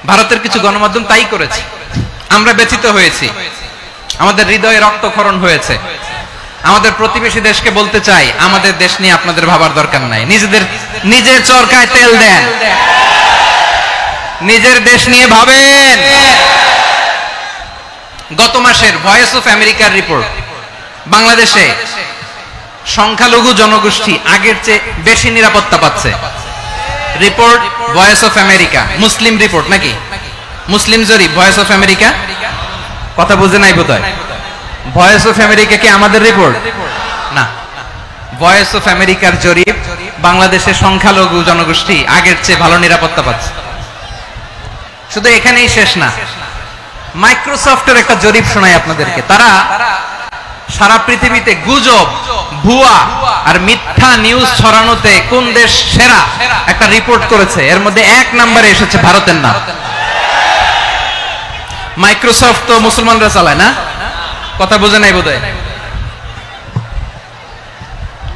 ভারতের কিছু গণমাধ্যম তাই করেছে। আমরা ব্যথিত হয়েছি, আমাদের হৃদয়ে রক্তক্ষরণ হয়েছে। আমাদের প্রতিবেশী দেশকে বলতে চাই, আমাদের দেশ নিয়ে আপনাদের ভাবার দরকার নাই, নিজের চরকায় তেল দেন, নিজের দেশ নিয়ে ভাবেন। গত মাসের ভয়েস অফ আমেরিকার রিপোর্ট, বাংলাদেশে সংখ্যালঘু জনগোষ্ঠী আগের চেয়ে বেশি নিরাপত্তা পাচ্ছে। Report voice of America, Muslim report নাকি? মুসলিম জরিপ, ভয়েস অফ আমেরিকা। কথা বুঝে নাই বোধহয়। ভয়েস অফ আমেরিকা কি আমাদের রিপোর্ট না? ভয়েস অফ আমেরিকার জরিপ, বাংলাদেশের সংখ্যালঘু জনগোষ্ঠী আগের চেয়ে ভালো নিরাপত্তা পাচ্ছে। শুধু এখানেই শেষ না, মাইক্রোসফটের একটা জরিপ শোনাই আপনাদেরকে। তারা সারা পৃথিবীতে গুজব, ভুয়া আর মিথ্যা নিউজ ছড়ানোতে কোন দেশ সেরা একটা রিপোর্ট করেছে। এর মধ্যে 1 নম্বরে এসেছে ভারতের নাম। মাইক্রোসফট তো মুসলমানরা চালায় না? কথা বুঝে নাই বোধহয়।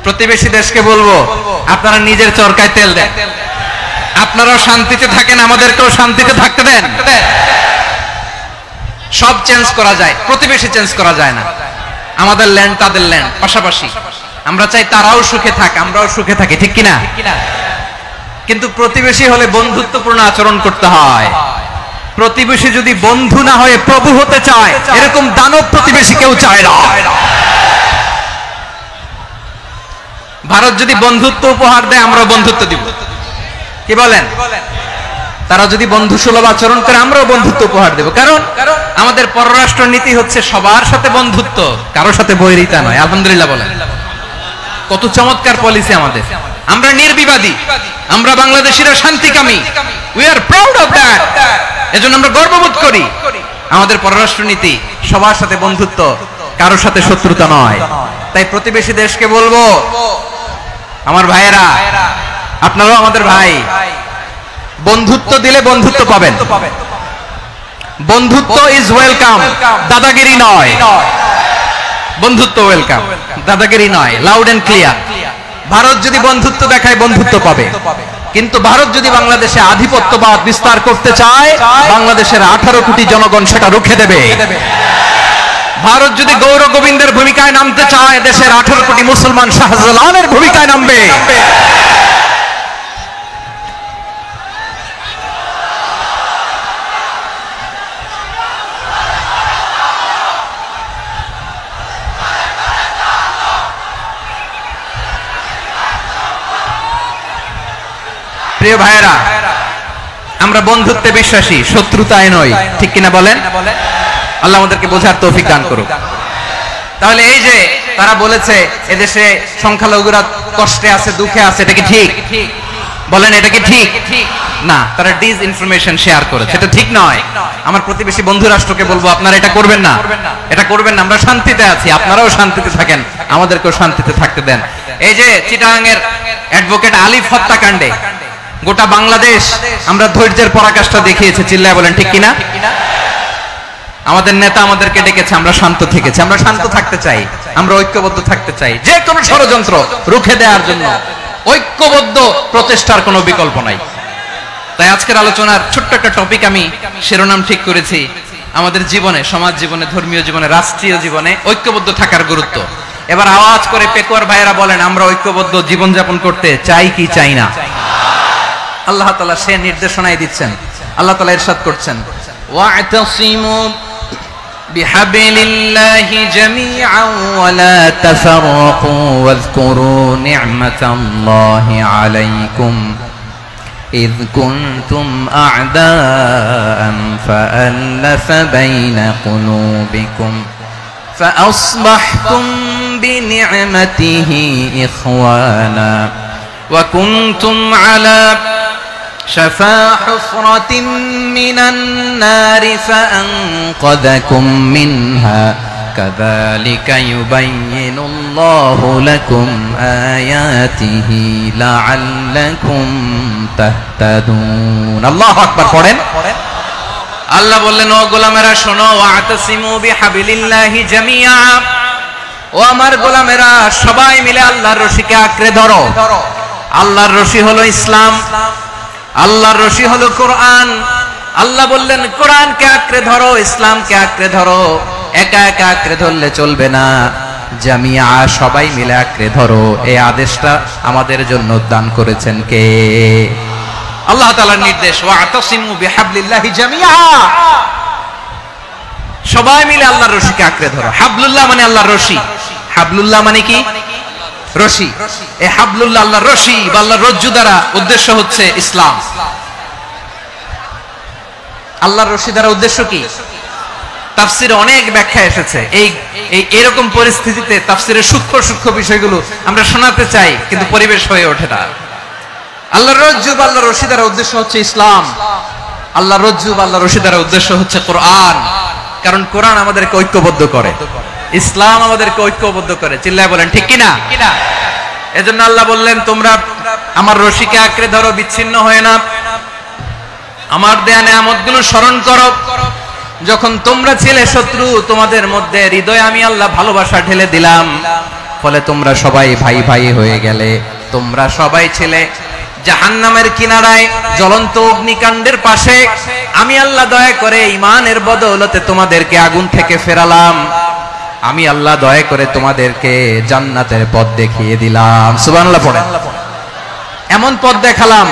প্রতিবেশী দেশকে বলবো, আপনারা নিজের চরকায় তেল দেন, আপনারাও শান্তিতে থাকেন, আমাদেরকেও শান্তিতে থাকতে দেন। সব চেঞ্জ করা যায়, প্রতিবেশী চেঞ্জ করা যায় না। আমাদের ল্যান্ড তাদের ল্যান্ড, পাশাপাশি। আমরা চাই তারাও সুখে থাক, আমরাও সুখে থাকি, ঠিক কিনা? কিন্তু প্রতিবেশী হলে বন্ধুত্বপূর্ণ আচরণ করতে হয়। প্রতিবেশী যদি বন্ধু না হয়ে প্রভু হতে চায়, এরকম দানব প্রতিবেশী কেউ চায় না। ভারত যদি বন্ধুত্ব উপহার দেয়, আমরা বন্ধুত্ব দিব। কি বলেন? তারা যদি বন্ধু সুলভ আচরণ করে, আমরাও বন্ধুত্ব উপহার দেব। কারণ আমাদের পররাষ্ট্র নীতি হচ্ছে সবার সাথে বন্ধুত্ব, কারোর সাথে বৈরিতা নয়। আলহামদুলিল্লাহ বলেন। কত চমৎকার পলিসি আমাদের। আমরা নির্বিবাদী, আমরা বাংলাদেশিরা শান্তিকামী। We are proud of that. এজন্য আমরা গর্ববোধ করি। আমাদের পররাষ্ট্র নীতি সবার সাথে বন্ধুত্ব, কারোর সাথে শত্রুতা নয়। তাই প্রতিবেশী দেশকে বলবো, আমার ভাইয়েরা, আপনারাও আমাদের ভাই। বন্ধুত্ব দিলে বন্ধুত্ব পাবেন। বন্ধুত্ব ইজ ওয়েলকাম, দাদাগিরি নয়। বন্ধুত্ব ওয়েলকাম, দাদাগিরি নয়। Loud and clear. ভারত যদি বন্ধুত্ব দেখায়, বন্ধুত্ব পাবে। কিন্তু ভারত যদি বাংলাদেশে আধিপত্যবাদ বিস্তার করতে চায়, বাংলাদেশের 18 কোটি জনগণ সেটা রুখে দেবে। ভারত যদি গৌর গোবিন্দের ভূমিকায় নামতে চায়, দেশের 18 কোটি মুসলমান শাহজালালের ভূমিকায় নামবে। প্রিয় ভাইয়েরা, আমরা বন্ধুত্বে বিশ্বাসী, শত্রুতায় নয়, ঠিক কিনা বলেন? আল্লাহ আমাদেরকে বোঝার তৌফিক দান করুক। তাহলে এই যে তারা বলেছে এদেশে সংখ্যালঘুরা কষ্টে আছে, দুঃখে আছে, এটা কি ঠিক? বলেন, এটা কি ঠিক? না, তারা ডিস ইনফরমেশন শেয়ার করেছে, এটা ঠিক নয়। আমার প্রতিবেশী বন্ধু রাষ্ট্রকে বলবো, আপনারা এটা করবেন না, এটা করবেন না। আমরা শান্তিতে আছি, আপনারাও শান্তিতে থাকেন, আমাদেরকেও শান্তিতে থাকতে দেন। এই যে চিটাগাং এর অ্যাডভোকেট আলিফ হত্যাকাণ্ডে গোটা বাংলাদেশ আমরা ধৈর্যের পরাকাষ্ঠা দেখিয়েছে, চিল্লায় বলেন ঠিক কিনা? আমাদের নেতা আমাদেরকে ডেকেছে, আমরা শান্ত থেকেছি। আমরা শান্ত থাকতে চাই, আমরা ঐক্যবদ্ধ থাকতে চাই। যে কোনো ষড়যন্ত্র রুখে দেওয়ার জন্য ঐক্যবদ্ধ প্রচেষ্টার কোনো বিকল্প নাই। তাই আজকের আলোচনার ছোট্ট একটা টপিক আমি শিরোনাম ঠিক করেছি, আমাদের জীবনে, সমাজ জীবনে, ধর্মীয় জীবনে, রাষ্ট্রীয় জীবনে ঐক্যবদ্ধ থাকার গুরুত্ব। এবার আওয়াজ করে পেকুয়ার ভাইয়েরা বলেন, আমরা ঐক্যবদ্ধ জীবনযাপন করতে চাই কি চাই না? আল্লাহ তাআলা সে নির্দেশনাই দিচ্ছেন। আল্লাহ তাআলা ইরশাদ করছেন, ওয়া'তাসিমু বিহাবিলিল্লাহি জামিআন ওয়া লা তাফাররাকু ওয়াযকুরু নি'মাতাল্লাহি আলাইকুম إذ كنتم أعداء فألف بين قلوبكم فأصبحتم بنعمته إخوانا وكنتم على شفا حفرة من النار فأنقذكم منها كذلك يبين الله لكم آياته لعلكم تهتدون الله أكبر পড়েন আল্লাহ বললেন ও গোলামেরা শোনো ওয়াতাসিমু বিহাবিলিল্লাহি জামিআ ও আমার গোলামেরা সবাই মিলে আল্লাহর রশিকে আঁকড়ে ধরো আল্লাহর রশি হলো ইসলাম আল্লাহর রশি হলো কোরআন আল্লাহ বললেন কোরআনকে আঁকড়ে ধরো, ইসলামকে আঁকড়ে ধরো, একা একা আঁকড়ে ধরলে চলবে না, জামিয়া সবাই মিলে আঁকড়ে ধরো। এই আদেশটা আমাদের জন্য দান করেছেন কে? আল্লাহ তাআলার নির্দেশ, ওয়াতাসিমু বিহাবলিল্লাহি জামিয়া, সবাই মিলে আল্লাহর রশিকে আঁকড়ে ধরো। হাবলুল্লাহ মানে আল্লাহর রশি, হাবলুল্লাহ মানে কি? রশি। এই হাবলুল্লাহ আল্লাহর রশি বা আল্লাহর রজ্জু দ্বারা উদ্দেশ্য হচ্ছে ইসলাম। আল্লাহর রশি দ্বারা উদ্দেশ্য কি? তাফসিরে অনেক ব্যাখ্যা এসেছে। এই এরকম পরিস্থিতিতে তাফসিরের সূক্ষ্ম সূক্ষ্ম বিষয়গুলো আমরা শোনাতে চাই, কিন্তু পরিবেশ হয়ে ওঠে না। আল্লাহর রজ্জু বা আল্লাহর রশি দ্বারা উদ্দেশ্য হচ্ছে ইসলাম। আল্লাহর রজ্জু বা আল্লাহর রশি দ্বারা উদ্দেশ্য হচ্ছে কোরআন, কারণ কোরআন আমাদেরকে ঐক্যবদ্ধ করে, ইসলাম আমাদেরকে ঐক্যবদ্ধ করে। চিল্লায় বলেন ঠিক কিনা? এজন্য আল্লাহ বললেন তোমরা আমার রশিকে আঁকড়ে ধরো, বিচ্ছিন্ন হয়ে না, আমার দেয়া নেয়ামতগুলো স্মরণ করো। যখন তোমরা ছিলে শত্রু, তোমাদের মধ্যে হৃদয়ে আমি আল্লাহ ভালোবাসা ঢেলে দিলাম, ফলে তোমরা সবাই ভাই ভাই হয়ে গেলে। তোমরা সবাই ছিলে জাহান্নামের কিনারায়, জ্বলন্ত অগ্নিকাণ্ডের পাশে। আমি আল্লাহ দয়া করে ঈমানের বদৌলতে তোমাদেরকে আগুন থেকে ফেরালাম। আমি আল্লাহ দয়া করে তোমাদেরকে জান্নাতের পথ দেখিয়ে দিলাম। সুবহানাল্লাহ পড়েন। এমন পথ দেখালাম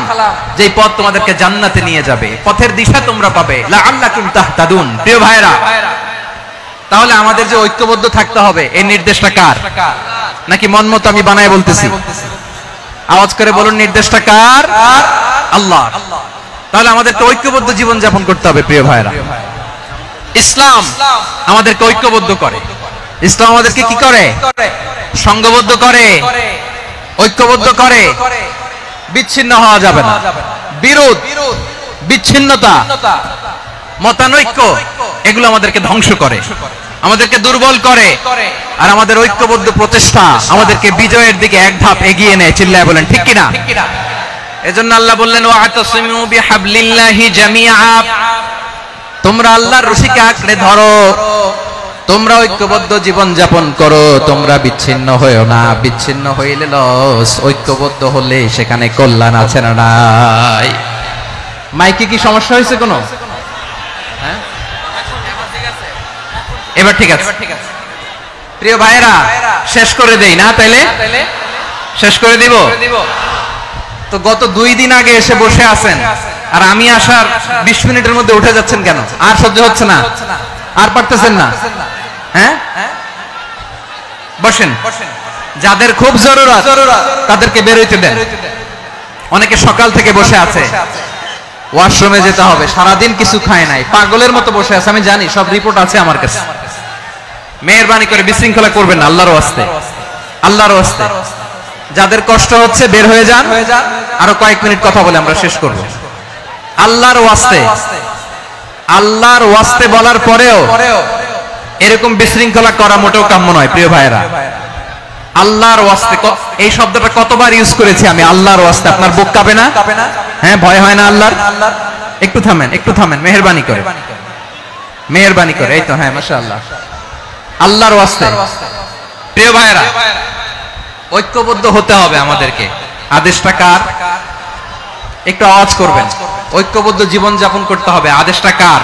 যে পথ তোমাদেরকে জান্নাতে নিয়ে যাবে, পথের দিশা তোমরা পাবে। লাআল্লাকুম তাহতাদুন। প্রিয় ভাইরা, তাহলে আমাদের যে ঐক্যবদ্ধ থাকতে হবে, এই নির্দেশটা কার? নাকি মন মতো আমি বানায় বলতেছি? আওয়াজ করে বলুন, নির্দেশটা কার? আল্লাহ। তাহলে আমাদেরকে ঐক্যবদ্ধ জীবন যাপন করতে হবে। প্রিয় ভাইরা, ইসলাম আমাদেরকে ঐক্যবদ্ধ করে। ইসলাম আমাদেরকে কি করে? সংঘবদ্ধ করে, ঐক্যবদ্ধ করে। বিচ্ছিন্ন হওয়া যাবে না। বিরোধ, বিচ্ছিন্নতা, মতানৈক্য, এগুলো আমাদেরকে ধ্বংস করে, আমাদেরকে দুর্বল করে। আর আমাদের ঐক্যবদ্ধ প্রচেষ্টা আমাদেরকে বিজয়ের দিকে এক ধাপ এগিয়ে নেয়। চিল্লায় বলেন ঠিক কিনা? এজন্য আল্লাহ বললেন ওয়াতাসিমু বিহাবলিল্লাহি জামিআ, তোমরা আল্লাহর রশিকে আঁকড়ে ধরো, তোমরা ঐক্যবদ্ধ জীবন যাপন করো, তোমরা বিচ্ছিন্ন হয়েও না। বিচ্ছিন্ন হইলে লস, ঐক্যবদ্ধ হলে সেখানে কল্যাণ আছে না নাই? মাইকে কি সমস্যা হয়েছে কোনো? হ্যাঁ, এবার ঠিক আছে। প্রিয় ভাইরা, শেষ করে দেই না? তাইলে শেষ করে দিব তো। গত 2 দিন আগে এসে বসে আছেন, আর আমি আসার 20 মিনিটের মধ্যে উঠে যাচ্ছেন কেন? আর সহ্য হচ্ছে না? আর পারতেছেন না? হ্যাঁ, বসেন। যাদের খুব জরুরত তাদেরকে বের হইতে দেন। অনেকে সকাল থেকে বসে আছে, ওয়াশরুমে যেতে হবে, সারাদিন কিছু খায় নাই, পাগলের মতো বসে আছে। আমি জানি, সব রিপোর্ট আছে আমার কাছে। মেহেরবানি করে বিশৃঙ্খলা করবেন না, আল্লাহর ওয়াস্তে, আল্লাহর ওয়াস্তে। যাদের কষ্ট হচ্ছে বের হয়ে যান। আরো কয়েক মিনিট কথা বলে আমরা শেষ করব। আল্লাহর ওয়াস্তে, আল্লাহর ওয়াস্তে বলার পরেও এরকম বিশৃঙ্খলা করা মোটেও কাম্য নয়। প্রিয় ভাইরা, আল্লাহর ওয়াস্তে, এই শব্দটা কতবার ইউজ করেছি আমি, আল্লাহর ওয়াস্তে। আপনার বুক কাঁপে না? হ্যাঁ, ভয় হয় না আল্লাহর? একটু থামেন, একটু থামেন, মেহেরবানি করে, মেহেরবানি করে। এই তো, হ্যাঁ, মাশাআল্লাহ। আল্লাহর ওয়াস্তে। প্রিয় ভাইরা, ঐক্যবদ্ধ হতে হবে আমাদেরকে। আদেশটা কার? একটু আওয়াজ করবেন। ঐক্যবদ্ধ জীবন যাপন করতে হবে। আদেশটা কার?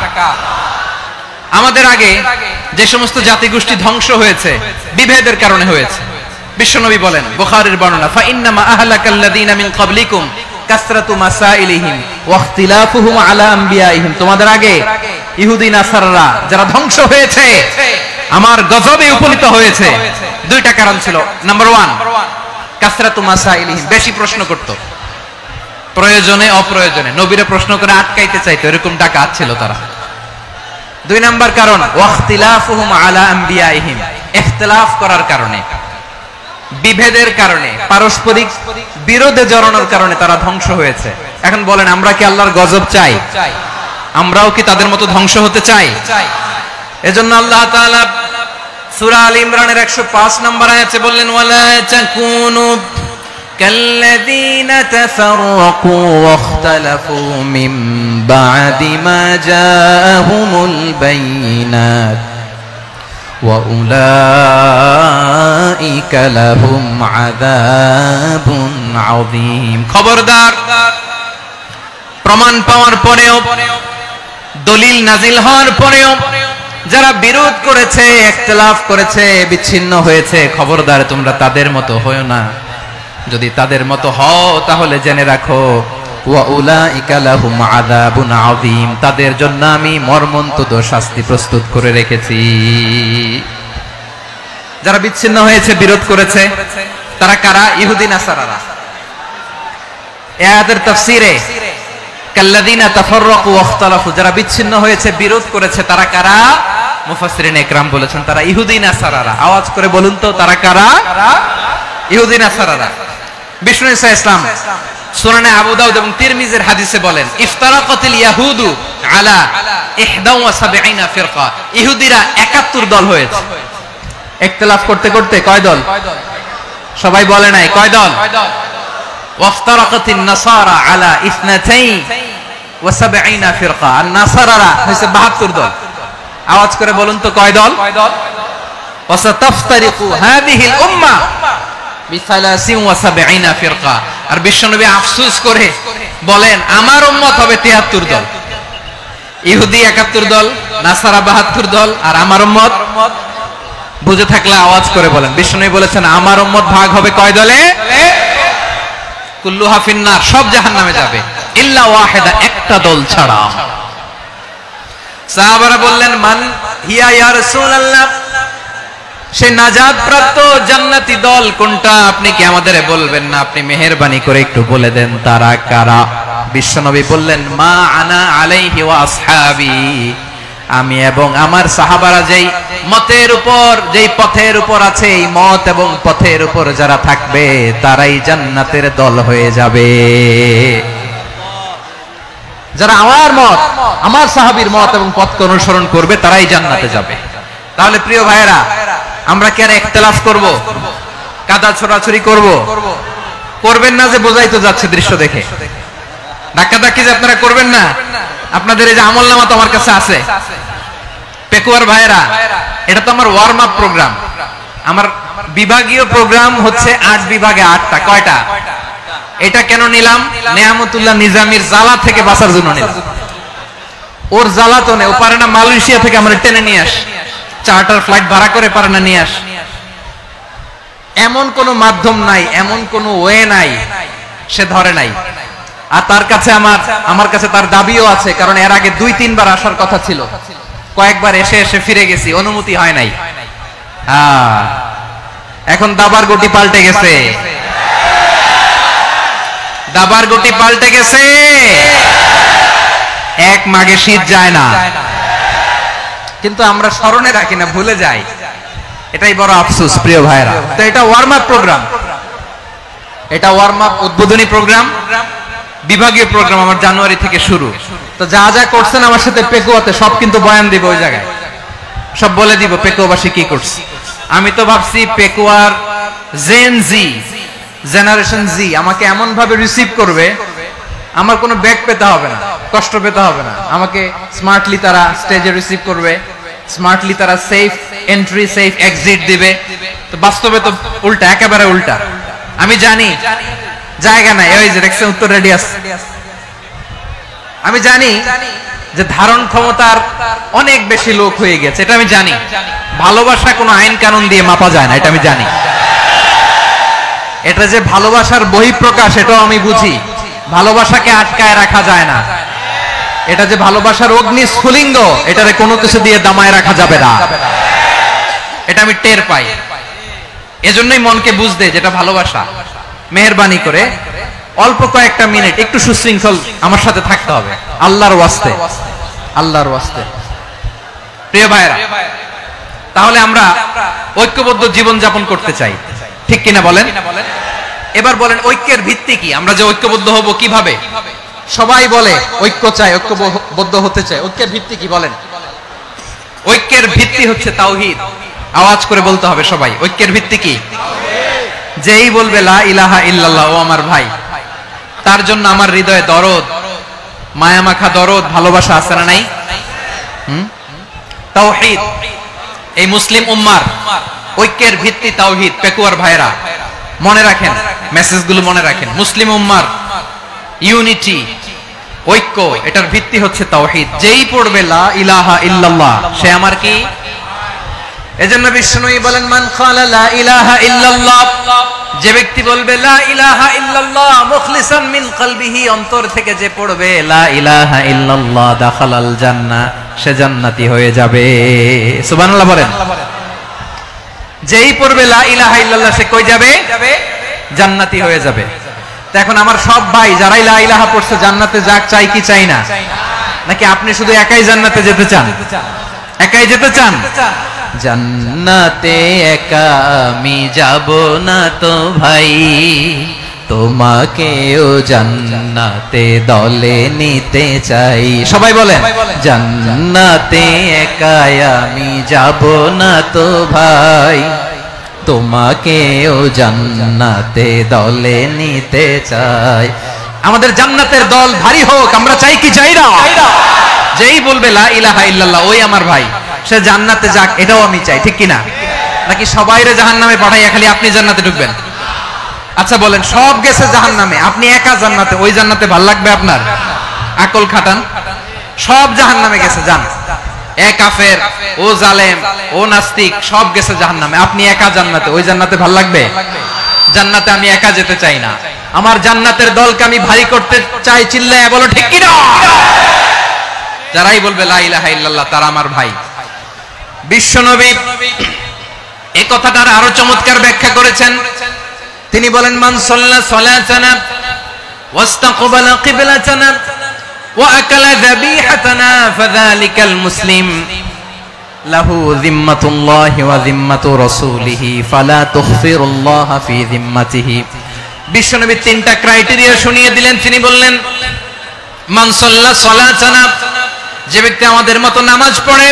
আমাদের আগে যে সমস্ত জাতিগোষ্ঠী ধ্বংস হয়েছে, বিভেদের কারণে হয়েছে। বিশ্বনবী বলেন, বুখারীর বর্ণনা, ফা ইন্নামা আহলাকাল্লাযীনা মিন ক্বাবলিকুম কাসরাতু মাসাইলিহিম ওয়া ইখতিলাফুহুম আলা আমবিয়াইহিম। তোমাদের আগে ইহুদি নাসারারা যারা ধ্বংস হয়েছে, আমার গজবে উপনীত হয়েছে, 2টা কারণ ছিল। নাম্বার 1, কাসরাতু মাসাইলিহিম, বেশি প্রশ্ন করত, প্রয়োজনে অপ্রয়োজনে নবীরে প্রশ্ন করে আটকাইতে চাইতো, এরকম ডাকাত ছিল তারা। 2 নাম্বার কারণ, ওয়াখতিলাফুহুম আলা আমবিয়াইহিম, ইখতিলাফ করার কারণে, বিভেদের কারণে, পারস্পরিক বিরোধে জড়ানোর কারণে তারা ধ্বংস হয়েছে। এখন বলেন, আমরা কি আল্লাহর গজব চাই? আমরাও কি তাদের মতো ধ্বংস হতে চাই? এজন্য আল্লাহ তাআলা সূরা আল ইমরানের 105 নম্বর আয়াতে বললেন, ওয়ালা তাকুনু কাল্লাযীনা তাফাররাকু ওয়াখতালাফু মিন বা'দি মা জাআহুমুল বাইয়িনাত ওয়া উলাইকা লাহুম আযাবুন আযীম। খবরদার, প্রমাণ পাওয়ার পরেও দলিল নাজিল হওয়ার পরেও যারা বিরোধ করেছে, ইখতিলাফ করেছে, বিচ্ছিন্ন হয়েছে, খবরদার তোমরা তাদের মতো হয়ো না। যদি তাদের মতো হও তাহলে জেনে রাখো ওয়া উলাইকা লাহুম আযাবুন আযীম, তাদের জন্য আমি মর্মন্তুদ শাস্তি প্রস্তুত করে রেখেছি। যারা বিচ্ছিন্ন হয়েছে, বিরোধ করেছে, তারা কারা? ইহুদি নাসারারা। এই আয়াতের তাফসীরে কাল্লাযীনা তাফাররাকু ওয়া ইখতালাফু, যারা বিচ্ছিন্ন হয়েছে, বিরোধ করেছে, তারা কারা? মুফাসসিরিন ইকরাম বলেছেন তারা ইহুদি নাসারারা। আওয়াজ করে বলুন তো তারা কারা? ইহুদি নাসারারা। বিষ্ণু ঈসা ইসলাম সুনানে আবু দাউদ এবং তিরমিজির হাদিসে বলেন ইফতারাকাতিল ইয়াহুদু আলা 71 ফিরকা, ইহুদিরা 71 দল হয়েছে। ইখতিলাফ করতে করতে কয় দল? সবাই বলে নাই কয় দল? ওয়াফতারাকাতিন নাসারা আলা 72 ফিরকা, আর নাসারারা হইছে 72 দল। আওয়াজ করে বলুন তো কয় দল? ওয়াসাতাফতারিকু হাযিহিল উম্মাহ বি73 ফিরকা, আর বিশ্বনবী আফসোস করে বলেন আমার উম্মত হবে 73 দল। ইহুদি 71 দল, নাসারা 72 দল, আর আমার উম্মত বুঝে থাকলে আওয়াজ করে বলেন। বিশ্বনবী বলেছেন আমার উম্মত ভাগ হবে কয় দলে? কুল্লুহা ফিন্নার, সব জাহান্নামে যাবে, ইল্লা ওয়াহিদা, একটা দল ছাড়া। সাহাবারা বললেন মান হিয়া ইয়া রাসূলুল্লাহ, সেই নাজাত প্রাপ্ত জান্নাতি দল কোনটা? আপনি কি আমাদের বলবেন না? আপনি মেহেরবানি করে একটু বলে দেন তারা কারা? বিশ্বনবী বললেন মা আনা আলাইহি ওয়া আসহাবি, আমি এবং আমার সাহাবারা যেই মতের উপর, যেই পথের উপর আছে, এই মত এবং পথের উপর যারা থাকবে তারাই জান্নাতের দল হয়ে যাবে। যারা আমার মত, আমার সাহাবীর মত এবং পথকে অনুসরণ করবে তারাই জান্নাতে যাবে। তাহলে প্রিয় ভাইয়েরা, আমরা কি আর ইখতিলাফ করব? কাদা ছোড়াছুরি করব? করবেন না যে বোঝাই তো যাচ্ছে দৃশ্য দেখে। ধাক্কাধাক্কি যে আপনারা করবেন না। আপনাদের এই যে আমলনামা তো আমার কাছে আছে। পেকুয়ার ভাইয়েরা, এটা তো আমার ওয়ার্ম আপ প্রোগ্রাম। আমার বিভাগীয় প্রোগ্রাম হচ্ছে 8 বিভাগে 8টা। কয়টা? এটা কেন নিলাম? নেয়ামতুল্লাহ নিজামীর জ্বালা থেকে বাঁচার জন্য নিলাম। ওর জ্বালাতনে ও পারে না মালয়েশিয়া থেকে আমরা টেনে নিয়ে আস, চার্টার ফ্লাইট ভাড়া করে পারে না নিয়ে আস। এমন কোন মাধ্যম নাই, এমন কোন ওয়ে নাই সে ধরে নাই। আর তার কাছে আমার কাছে তার দাবিও আছে, কারণ এর আগে 2-3 বার আসার কথা ছিল, কয়েকবার এসে এসে ফিরে গেছি, অনুমতি হয় নাই। এখন দাবার গটি পাল্টে গেছে, দাবার গটি পাল্টে গেছে। এক মাঘে শীত যায় না, কিন্তু আমরা স্মরণে রাখি না, ভুলে যাই। এটাই বড় আফসোস প্রিয় ভাইরা। তো এটা ওয়ার্ম আপ প্রোগ্রাম, এটা ওয়ার্ম আপ উদ্বোধনী প্রোগ্রাম, বিভাগীয় প্রোগ্রাম আমার জানুয়ারি থেকে শুরু। তো যা যা করছেন আমার সাথে পেকুয়াতে সব কিন্তু বয়ান দিব, ওই জায়গায় সব বলে দিব পেকুয়াবাসী কি করছে। আমি তো ভাবছি পেকুয়ার জেন জি, জেনারেশন জি আমাকে এমন ভাবে রিসিভ করবে, আমার কোনো ব্যাক পেতে হবে না, কষ্ট পেতে হবে না। আমাকে স্মার্টলি তারা স্টেজে রিসিভ করবে, স্মার্টলি তারা সেফ এন্ট্রি, সেফ এক্সিট দিবে। তো বাস্তবে তো উল্টা, একেবারে উল্টা। আমি জানি জায়গা নাই, ওই যে দেখছেন উত্তর রেডিয়াস। আমি জানি যে ধারণ ক্ষমতার অনেক বেশি লোক হয়ে গেছে, এটা আমি জানি। ভালোবাসা কোনো আইন কানুন দিয়ে মাপা যায় না, এটা আমি জানি। এটা যে ভালোবাসার বহিঃপ্রকাশ, এটাও আমি বুঝি। ভালোবাসাকে আটকায় রাখা যায় না। এটা যে ভালোবাসার অগ্নি স্ফুলিঙ্গ, এটারে কোনো কিছু দিয়ে দামায় রাখা যাবে না, এটা আমি টের পাই। এজন্যই মনকে বুঝতে যেটা ভালোবাসা। মেহেরবানি করে অল্প কয়েকটা মিনিট একটু সুশৃঙ্খল আমার সাথে থাকতে হবে, আল্লাহর ওয়াস্তে, আল্লাহর ওয়াস্তে। প্রিয় ভাইরা, তাহলে আমরা ঐক্যবদ্ধ জীবন যাপন করতে চাই, ঠিক কিনা বলেন? এবার বলেন ঐক্যের ভিত্তি কি? আমরা যে ঐক্যবদ্ধ হব কিভাবে? সবাই বলে ঐক্য চাই, ঐক্যবদ্ধ হতে চাই। ঐক্যের ভিত্তি কি বলেন? ঐক্যের ভিত্তি হচ্ছে তাওহীদ। আওয়াজ করে বলতে হবে সবাই, ঐক্যের ভিত্তি কি? যেই বলবে লা ইলাহা ইল্লাল্লাহ, ও আমার ভাই, তার জন্য আমার হৃদয়ে দরদ, মায়া মাখা দরদ, ভালোবাসা আছে না নাই? তাওহীদ। এই মুসলিম উম্মার ঐক্যের ভিত্তি তাওহীদ। পেকুয়ার ভাইরা মনে রাখেন, মেসেজগুলো মনে রাখেন। মুসলিম উম্মার ইউনিটি, ঐক্য, এটার ভিত্তি হচ্ছে তাওহীদ। যেই পড়বে লা ইলাহা ইল্লাল্লাহ সে আমার কি? এজন্য বিষ্ণুই বলেন মান ক্বালা লা ইলাহা ইল্লাল্লাহ, যে ব্যক্তি বলবে লা ইলাহা ইল্লাল্লাহ মুখলিসান মিন কলবিহি, অন্তর থেকে যে পড়বে লা ইলাহা ইল্লাল্লাহ দাখালাল জান্নাহ, সে জান্নাতি হয়ে যাবে। সুবহানাল্লাহ বলেন। যেই পড়বে লা ইলাহা ইল্লাল্লাহ সে কই যাবে? জান্নাতি হয়ে যাবে। তো এখন আমার সব ভাই যারাই লা ইলাহা পড়ছে জান্নাতে যাক, চাই কি চাই না? নাকি আপনি শুধু একাই জান্নাতে যেতে চান? একাই যেতে চান? জান্নাতে একা আমি যাব না তো ভাই, তোমাকেও জান্নাতে দলে নিতে চাই। সবাই বলেন জান্নাতে একা আমি যাব না তো ভাই, তোমাকেও জান্নাতে দলে নিতে চাই। আমাদের জান্নাতের দল ভারী হোক, আমরা চাই কি চাই না? যেই বলবে লা ইলাহা ইল্লাল্লাহ ওই আমার ভাই, সে জান্নাতে যাক, এটাও আমি চাই, ঠিক কিনা? নাকি সবাইরে জাহান্নামে পাঠাইয়া খালি আপনি জান্নাতে ঢুকবেন? আচ্ছা বলেন, সব গেছে জাহান্নামে, আপনি একা জান্নাতে, ওই জান্নাতে ভাল লাগবে আপনার? আকল খাটান। সব জাহান্নামে গেছে, যান। এ কাফের, ও জালেম, ও নাস্তিক, সব গেছে জাহান্নামে, আপনি একা জান্নাতে, ওই জান্নাতে ভাল লাগবে? জান্নাতে আমি একা যেতে চাই না, আমার জান্নাতের দলকে আমি ভারী করতে চাই। চিল্লায় বলো ঠিক কিনা? যারাই বলবে লা ইলাহা ইল্লাল্লাহ তারা আমার ভাই। বিশ্বনবী এই কথাটার আরো চমৎকার ব্যাখ্যা করেছেন। তিনি বলেন মান সাল্লা সালাতানা ওয়াস্তাকবালা কিবলাতানা ওয়া আকালা যাবিহাতানা ফাযালিকাল মুসলিম লাহু যিম্মাতুল্লাহি ওয়া যিম্মাতু রাসূলিহি ফালা তুখফিরুল্লাহ ফি যিম্মাতিহি। বিশ্বনবী তিনটা ক্রাইটেরিয়া শুনিয়ে দিলেন। তিনি বললেন মান সাল্লা সালাতানা, যে ব্যক্তি আমাদের মতো নামাজ পড়ে,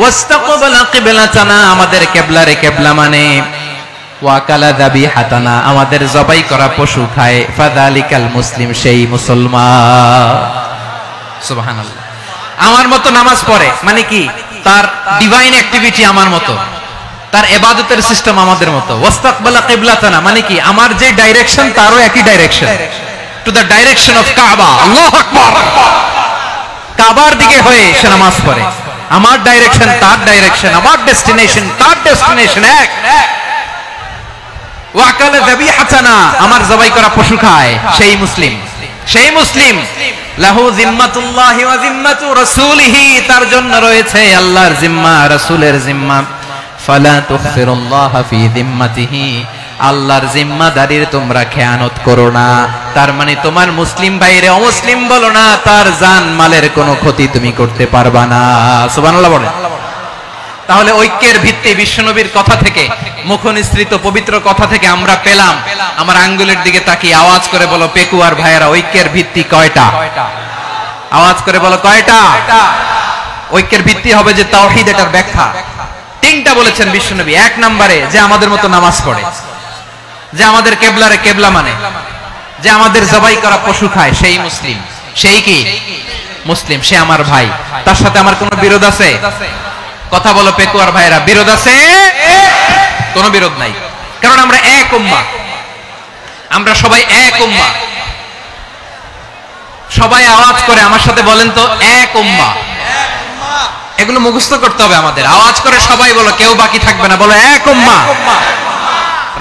ওয়াস্তাকবালা কিবলাতানা, আমাদের কিবলারে কিবলা মানে, ওয়াকালা যাবিহাতানা, আমাদের জবাই করা পশু খায়, ফাযালিকাল মুসলিম, সেই মুসলমান। সুবহানাল্লাহ। আমার মতো নামাজ পড়ে মানে কি? তার ডিভাইন অ্যাক্টিভিটি আমার মতো, তার ইবাদতের সিস্টেম আমাদের মতো। ওয়াস্তাকবালা কিবলাতানা মানে কি? আমার যে ডাইরেকশন তারও একই direction, to the direction of কাবা। আল্লাহু আকবার। কাবার দিকে হয়ে সে নামাজ পড়ে, আমার ডাইরেকশন তার ডাইরেকশন, আমার ডেস্টিনেশন তার ডেস্টিনেশন এক। ওয়াকালা যাবিহাতানা, আমার জবাই করা পশু খায়, সেই মুসলিম। সেই মুসলিম লাহু যিম্মাতুল্লাহি ওয়া যিম্মাতু রাসূলিহি, তার জন্য রয়েছে আল্লাহর জিম্মা, রাসূলের জিম্মা। ফালা তুখফিরুল্লাহ ফি যিম্মাতিহি, আল্লাহর জিম্মাদারির তোমরা খেয়ানত করো না। তার মানে তোমার মুসলিম ভাইরে অমুসলিম বলো না, তার জান মালের কোনো ক্ষতি তুমি করতে পারবা না। সুবহানাল্লাহ বলেন। তাহলে ঐক্যের ভিত্তি বিশ্বনবীর কথা থেকে, মুখনিসৃত পবিত্র কথা থেকে আমরা পেলাম। আমার আঙ্গুলের দিকে তাকিয়ে আওয়াজ করে বলো পেকুয়ার ভাইয়েরা, ঐক্যের ভিত্তি কয়টা? আওয়াজ করে বলো কয়টা? ঐক্যের ভিত্তি হবে যে তাওহীদ, এটার ব্যাখ্যা তিনটা বলেছেন বিশ্বনবী। এক নম্বরে যে আমাদের মতো নামাজ পড়ে, যে আমাদের কেবলারে কেবলা মানে, যে আমাদের জবাই করা পশু খায়, সেই মুসলিম। সেই কি মুসলিম? সে আমার ভাই। তার সাথে আমার কোনো বিরোধ আছে? কথা বলো পেকুয়ার ভাইরা, বিরোধ আছে? কোনো বিরোধ নাই, কারণ আমরা এক উম্মাহ, আমরা সবাই এক উম্মাহ। সবাই আওয়াজ করে আমার সাথে বলেন তো, এক উম্মাহ। এগুলো মুখস্থ করতে হবে আমাদের। আওয়াজ করে সবাই বলো, কেউ বাকি থাকবে না, বলো এক উম্মাহ।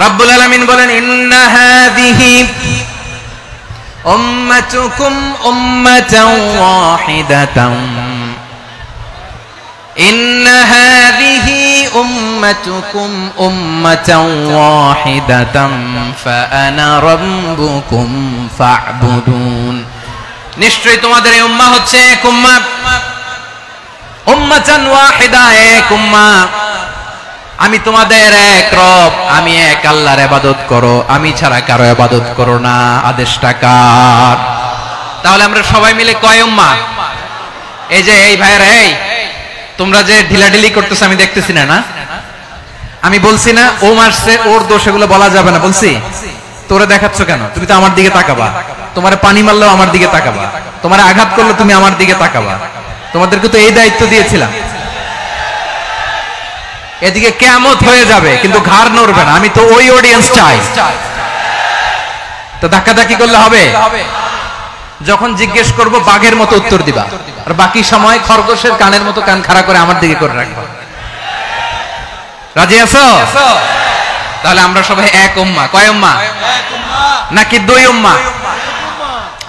রব্বুল আলামিন বলেন ইন্না হাযিহি উম্মাতুকুম উম্মাতান ওয়াহিদাতান, ইন্না হাযিহি উম্মাতুকুম উম্মাতান ওয়াহিদাতান ফাআনা রাব্বুকুম ফা'বুদুন। নিশ্চয়ই তোমাদের এই উম্মাহ হচ্ছে এক উম্মাহ, উম্মাতান ওয়াহিদা, এক উম্মাহ। আমি তোমাদের এক রব, আমি এক আল্লাহর ইবাদত করো, আমি ছাড়া কারো ইবাদত করো না। আদেশটা কার? তাহলে আমরা সবাই মিলে কয় উম্মাহ? এই যে এই ভাইরা, এই তোমরা যে ঢিলাঢিলি করতেছ আমি দেখতেছি না। আমি বলছি না ও মারছে, ওর দোষ, এগুলো বলা যাবে না। বলছি তোরে দেখাচ্ছ কেন? তুমি তো আমার দিকে তাকাবা। তোমারে পানি মারলেও আমার দিকে তাকাবা, তোমারে আঘাত করলে তুমি আমার দিকে তাকাবা। তোমাদেরকে তো এই দায়িত্ব দিয়েছিলাম। এদিকে কিয়ামত হয়ে যাবে কিন্তু ঘাড় নড়বে না। আমি তো ওই অডিয়েন্স চাই। তো ধাক্কাধাক্কি করলে হবে? যখন জিজ্ঞেস করব বাঘের মতো উত্তর দিবা, আর বাকি সময় খরগোশের কানের মতো কান খাড়া করে আমার দিকে করে রাখবা। রাজি আছো? তাহলে আমরা সবাই এক উম্মাহ। কয় উম্মাহ? নাকি দুই উম্মাহ?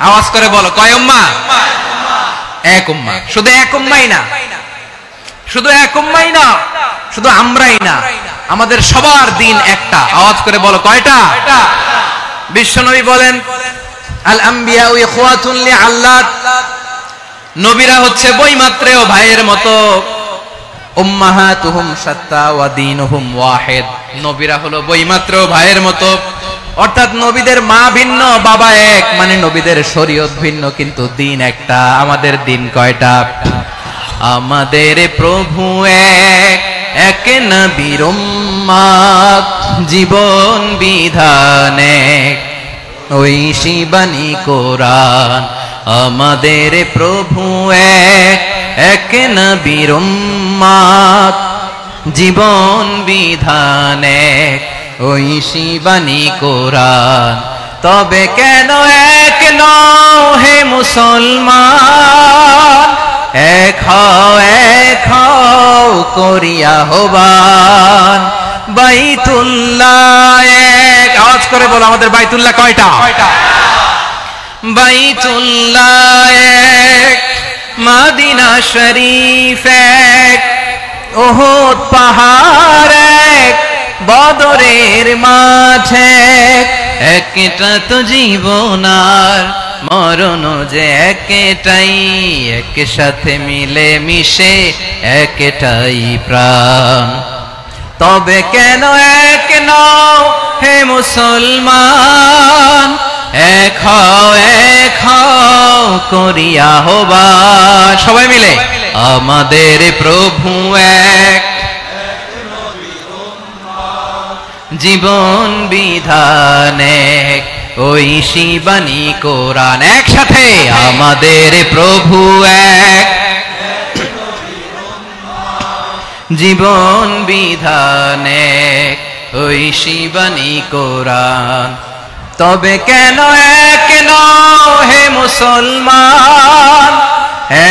আওয়াজ করে বলো, কয় উম্মাহ? এক উম্মাহ। শুধু এক উম্মাহই না, শুধু এক উম্মাহই না, শুধু আমরাই না, আমাদের সবার দিন একটা। আওয়াজ করে বলো, কয়টা? বিশ্বনবী বলেন, আল আম্বিয়া ইখওয়াতুন লিআল্লাত, নবীরা হচ্ছে বৈমাত্রেয় ভাইয়ের মতো। উম্মাহাতুহুম শাত্তা ওয়া দীনুহুম ওয়াহিদ, নবীরা হলো বৈমাত্রেয় ভাইয়ের মতো। অর্থাৎ নবীদের মা ভিন্ন, বাবা এক, মানে নবীদের শরীয়ত ভিন্ন, কিন্তু দিন একটা। আমাদের দিন কয়টা? আমাদের প্রভু এক, এক নবীর উম্মত, জীবন বিধান এক, ঐশী বাণী কোরআন। আমাদের প্রভু এক, এক নবীর উম্মত, জীবন বিধান এক, ঐশী বাণী কোরআন। তবে কেন এক নও হে মুসলমান, এক হও করিয়া হবান। বাইতুল্লাহ এক, আওয়াজ করে বলো, আমাদের বাইতুল্লাহ কয়টা? বাইতুল্লাহ এক, মদিনা শরীফ এক, উহুদ পাহাড় এক, বদরের মাঝে একটা তো জীবন আর মরণ যে একটাই, একসাথে মিলে মিশে একটাই প্রাণ। তবে কেন এক নও হে মুসলমান, এক হও করিয়া হবান। সবাই মিলে, আমাদের প্রভু এক, জীবন বিধান এক, ঐশী বাণী কোরআন। একসাথে, আমাদের প্রভু এক, জীবন বিধান এক, ঐশী বাণী কোরআন। তবে কেন এক নও হে মুসলমান,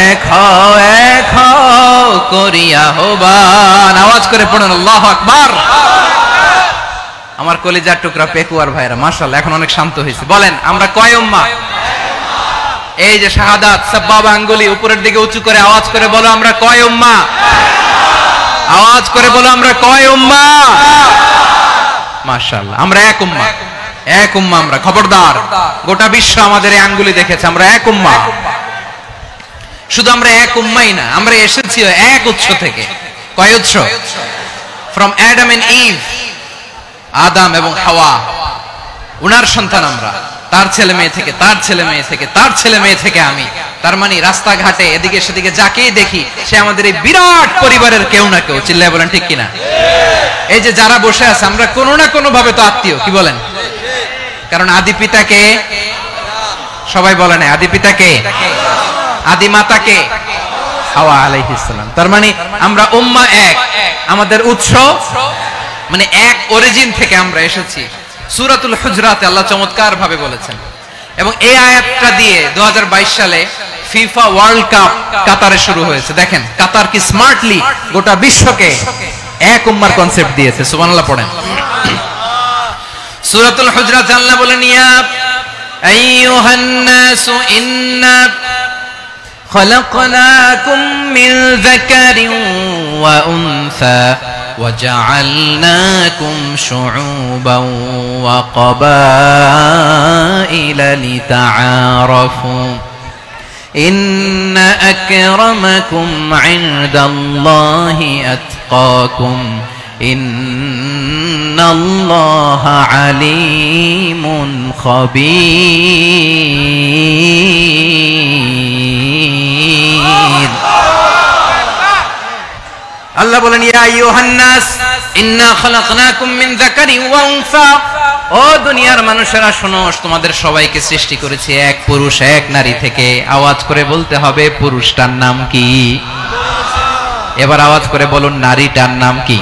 এক হও করিয়া হবান। আওয়াজ করে পড়ুন, আল্লাহু আকবার। আমার কলিজার টুকরা পেকুয়ার ভাইরা, মাশাআল্লাহ, এখন অনেক শান্ত হয়েছে। বলেন, আমরা কয় উম্মাহ? এই যে শাহাদাত, সাব্বাবা আঙ্গুলি উপরের দিকে উঁচু করে আওয়াজ করে বলো, আমরা কয় উম্মাহ? আওয়াজ করে বলো, আমরা কয় উম্মাহ? মাশাআল্লাহ, আমরা এক উম্মাহ, এক উম্মাহ আমরা। খবরদার, গোটা বিশ্ব আমাদের এই আঙ্গুলি দেখেছে, আমরা এক উম্মাহ। শুধু আমরা এক উম্মাহই না, আমরা এসেছি এক উৎস থেকে। কয় উৎস? ফ্রম অ্যাডাম এন্ড ইভ, আদম এবং হাওয়া, উনার সন্তান আমরা। তার ছেলে মেয়ে থেকে, তার ছেলে মেয়ে থেকে, তার ছেলে মেয়ে থেকে আমি। তার মানে রাস্তাঘাটে এদিকে সেদিকে যাকেই দেখি, সে আমাদের এই বিরাট পরিবারের কেউ না কেউ। চিল্লায় বলেন, ঠিক কিনা? এই যে যারা বসে আছে, আমরা কোনো না কোনো ভাবে তো আত্মীয়। কি বলেন? কারণ আদি পিতাকে, সবাই বলে না, আদি পিতাকে, আদি মাতাকে, হাওয়া আলাইহিস সালাম। তার মানে আমরা উম্মাহ এক, আমাদের উৎস মানে এক অরিজিন থেকে আমরা এসেছি। সূরাতুল হুজরাতে আল্লাহ চমৎকার ভাবে বলেছেন, এবং এই আয়াতটা দিয়ে 2022 সালে ফিফা ওয়ার্ল্ড কাপ কাতারে শুরু হয়েছে। দেখেন কাতার কি স্মার্টলি গোটা বিশ্বকে এক উম্মার কনসেপ্ট দিয়েছে। সুবহানাল্লাহ পড়েন। সূরাতুল হুজরাত আল্লাহ বলেন, ইয়া আইয়ুহান নাসু ইন্না খলাকনাকুম মিন যাকারিন ওয়া উনসা وجعلناكم شعوبا وقبائل لتعارفوا إن أكرمكم عند الله أتقاكم إن الله عليم خبير। আল্লাহ বলেন, ইয়া আইয়ুহান নাস ইন্না খালাকনাকুম মিন যাকারিন ওয়া উনসা, ও দুনিয়ার মানুষেরা শোনো, তোমাদের সবাইকে সৃষ্টি করেছি এক পুরুষ এক নারী থেকে। আওয়াজ করে বলতে হবে, পুরুষটার নাম কি? এবার আওয়াজ করে বলুন, নারীটার নাম কি?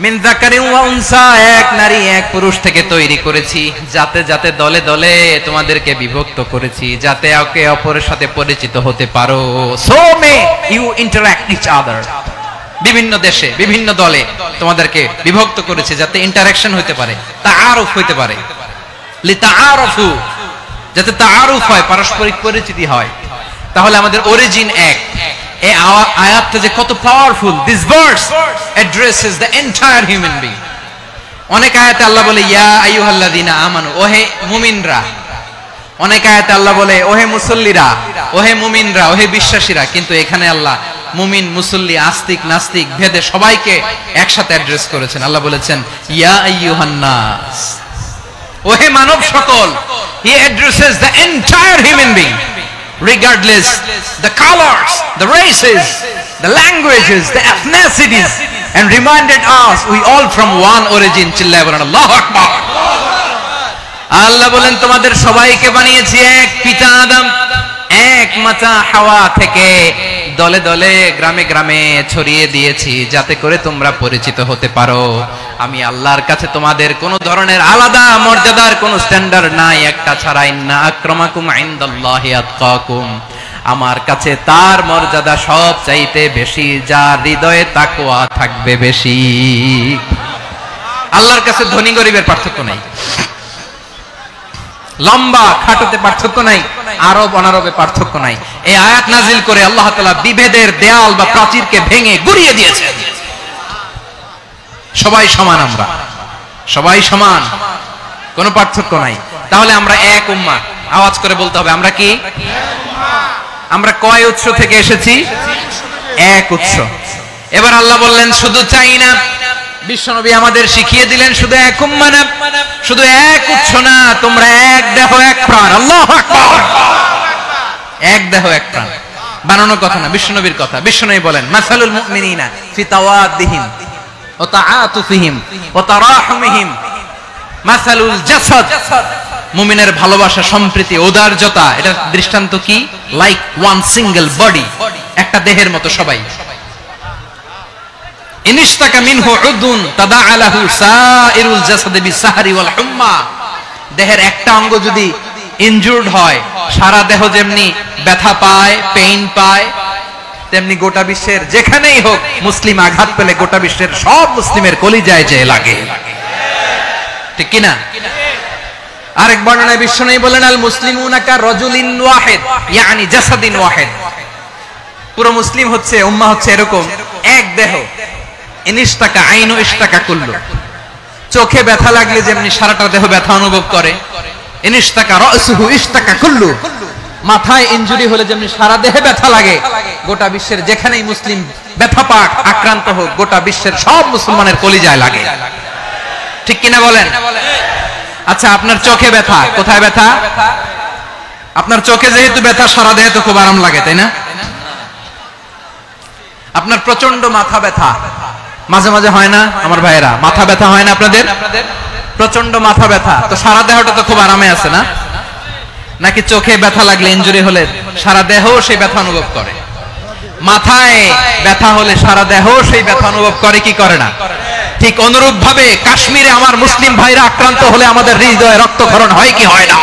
মিন যাকারিন ওয়া উনসা, এক নারী এক পুরুষ থেকে তৈরি করেছি, যাতে যাতে দলে দলে তোমাদেরকে বিভক্ত করেছি, যাতে একে অপরের সাথে পরিচিত হতে পারো। So may you interact each other. বিভিন্ন দেশে বিভিন্ন দলে তোমাদেরকে বিভক্ত করেছে যাতে ইন্টারঅ্যাকশন হতে পারে, তাআরুফ হতে পারে। লিতাআরফু, যাতে তাআরুফ হয়, পারস্পরিক পরিচিতি হয়। তাহলে আমাদের অরিজিন এক। এই আয়াতটা যে কত powerful. This verse addresses the entire human being. অনেক আয়াতে আল্লাহ বলে ইয়া আইয়ুহাল্লাযীনা আমানু, ওহে মুমিনরা। অনেক আয়াতে আল্লাহ বলে ওহে মুসল্লিরা, ওহে মুমিনরা, ওহে বিশ্বাসীরা। কিন্তু এখানে আল্লাহ মুমিন মুসল্লি আস্তিক নাস্তিক ভেদে সবাইকে একসাথে অ্যাড্রেস করেছেন। আল্লাহ বলেছেন ইয়া আইয়ুহান নাস, ওহে মানব সকল। হি addresses the entire human being, regardless the colors, the races, the languages, the ethnicities, and reminded us we all from one origin. চিল্লায়ে বলেন আল্লাহু আকবার। আল্লাহ বলেন তোমাদের সবাইকে বানিয়েছি এক পিতা আদম, এক মাতা হাওয়া থেকে, দলে দলে গ্রামে গ্রামে ছড়িয়ে দিয়েছি যাতে করে তোমরা পরিচিত হতে পারো। আমি আল্লাহর কাছে তোমাদের কোন ধরনের আলাদা মর্যাদার কোন স্ট্যান্ডার্ড নাই একটা ছাড়া। ইন্না আক্রামাকুম ইনদাল্লাহি আতকাকুম, আমার কাছে তার মর্যাদা সব চাইতে বেশি যার হৃদয়ে তাকওয়া থাকবে বেশি। আল্লাহর কাছে ধনী গরিবের পার্থক্য নাই, লম্বা খাটোতে পার্থক্য নাই, আরব অনারবে পার্থক্য নাই। এই আয়াত নাজিল করে আল্লাহ তাআলা বিভেদের দেয়াল বা প্রাচীরকে ভেঙে গুড়িয়ে দিয়েছেন। সবাই সমান, আমরা সবাই সমান, কোনো পার্থক্য নাই। তাহলে আমরা এক উম্মাহ। আওয়াজ করে বলতে হবে আমরা কি? আমরা কয় উৎস থেকে এসেছি? এক উৎস। এবার আল্লাহ বললেন শুধু চাই না, বিশ্বনবী আমাদের শিখিয়ে দিলেন শুধু এক উম্মাহ না, শুধু এক উৎস না, তোমরা এক দেহ এক প্রাণ। আল্লাহু আকবার। এক দেহ এক প্রাণ বানানো কথা না, বিশ্বনবীর কথা। বিশ্বনবী বলেন মাসালুল মুমিনিনা ফি তাওয়াদ্দিহিম ওয়া তাআতুফিহিম ওয়া তারাহুমিহিম মাসালুল জাসাদ। মুমিনের ভালোবাসা, সম্প্রীতি, ঔদার্যতা, এটা দৃষ্টান্ত কি? লাইক ওয়ান সিঙ্গেল বডি, একটা দেহের মতো সবাই। ইনিশতাকা মিনহু উদুন তাদাআলাহু সাইরুল জাসাদি বিসাহরি ওয়াল হুম্মা। দেহের একটা অঙ্গ যদি ইনজুরড হয়, সারা দেহ যেমনি ব্যথা পায়, পেইন পায়, তেমনি গোটা বিশ্বের যেখানেই হোক মুসলিম আঘাত পেলে গোটা বিশ্বের সব মুসলিমের কলিজায় যে লাগে, ঠিক কি না? আরেক বর্ণনায় বিশ্বনবী বলেন আল মুসলিমুনা কা রাজুলিন ওয়াহিদ, ইয়ানি জাসাদিন ওয়াহিদ। পুরো মুসলিম হচ্ছে, উম্মাহ হচ্ছে এরকম এক দেহ। ইনিশতাকা আইনু ইশতাকা কুল্লু। চোখে ব্যথা লাগলে যেমনি সারাটা দেহ ব্যথা অনুভব করে, ইনিশতাকা রাসুহু ইশতাকা কুল্লু। মাথায় ইনজুরি হলে যেমনি সারা দেহে ব্যথা লাগে, গোটা বিশ্বের যেখানেই মুসলিম ব্যথা পাক, আক্রান্ত হোক, গোটা বিশ্বের সব মুসলমানের কলিজায় লাগে, ঠিক কিনা বলেন? আচ্ছা, আপনার চোখে ব্যথা, কোথায় ব্যথা? আপনার চোখে যেহেতু ব্যথা, সারা দেহে তো খুব আরাম লাগে, তাই না? আপনার প্রচন্ড মাথা ব্যথা মাঝে মাঝে হয় না আমার ভাইয়েরা? মাথা ব্যথা হয় না আপনাদের? প্রচন্ড মাথা ব্যথা, তো সারা দেহটা তো খুব আরামে আছে না? নাকি চোখে ব্যথা লাগলে, ইনজুরি হলে সারা দেহ সেই ব্যথা অনুভব করে? মাথায় ব্যথা হলে সারা দেহ সেই ব্যথা অনুভব করে কি করে না? ঠিক অনুরূপ ভাবে কাশ্মীরে আমার মুসলিম ভাইরা আক্রান্ত হলে আমাদের হৃদয়ে রক্তক্ষরণ হয় কি হয় না?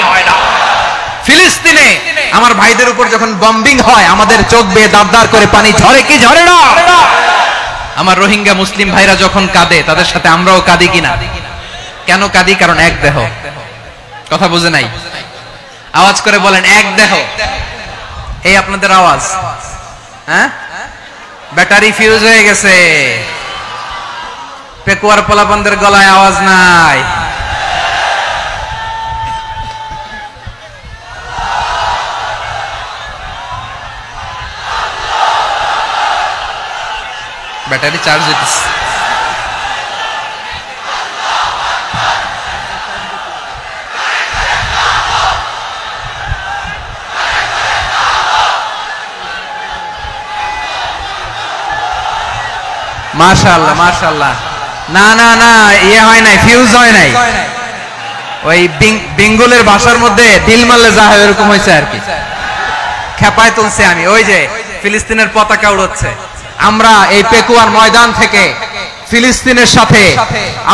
ফিলিস্তিনে আমার ভাইদের উপর যখন বম্বিং হয়, আমাদের চোখ বেয়ে দাঁড় করে পানি ঝরে কি ঝরে না? আমার রোহিঙ্গা মুসলিম ভাইরা যখন কাঁদে, তাদের সাথে আমরাও কাঁদি কিনা? কেন কাঁদি? কারণ এক দেহ। কথা বুঝে নাই? আওয়াজ করে বলেন এক দেহ। এই আপনাদের আওয়াজ, হ্যাঁ? ব্যাটারি ফিউজ হয়ে গেছে, পেকুয়ার পোলাপানদের গলায় আওয়াজ নাই। ব্যাটারি চার্জ হইতেছে। মাশাআল্লাহ মাশাআল্লাহ। না না না, ইয়ে হয় নাই, ফিউজ হয় নাই। ওই বেঙ্গলের ভাষার মধ্যে দিল মারলে যা হয় এরকম হয়েছে আর কি। খেপায় তুলছে আমি। ওই যে ফিলিস্তিনের পতাকা উড়াচ্ছে, আমরা এই পেকুয়ার ময়দান থেকে ফিলিস্তিনের সাথে,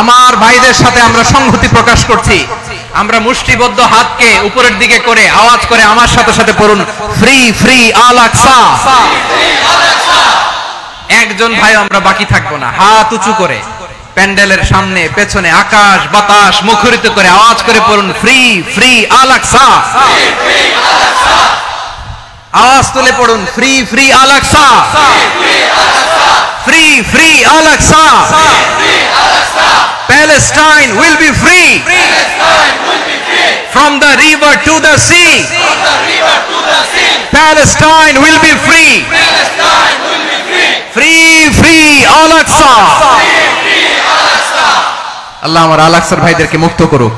আমার ভাইদের সাথে আমরা সংহতি প্রকাশ করছি। আমরা মুষ্টিবদ্ধ হাতকে উপরের দিকে করে আওয়াজ করে আমার সাথে সাথে পড়ুন, ফ্রি ফ্রি আল আকসা। একজন ভাই আমরা বাকি থাকবো না, হাত উঁচু করে প্যান্ডেলের সামনে পেছনে আকাশ বাতাস মুখরিত করে আওয়াজ করে পড়ুন, ফ্রি ফ্রি আল আকসা। আওয়াজ তুলে পড়ুন, free free Al Aqsa, free free Al Aqsa. Palestine will be free from the river to the sea. Palestine will be free. Free free Al Aqsa. আল্লাহ আমার আল আকসার ভাইদেরকে মুক্ত করুক।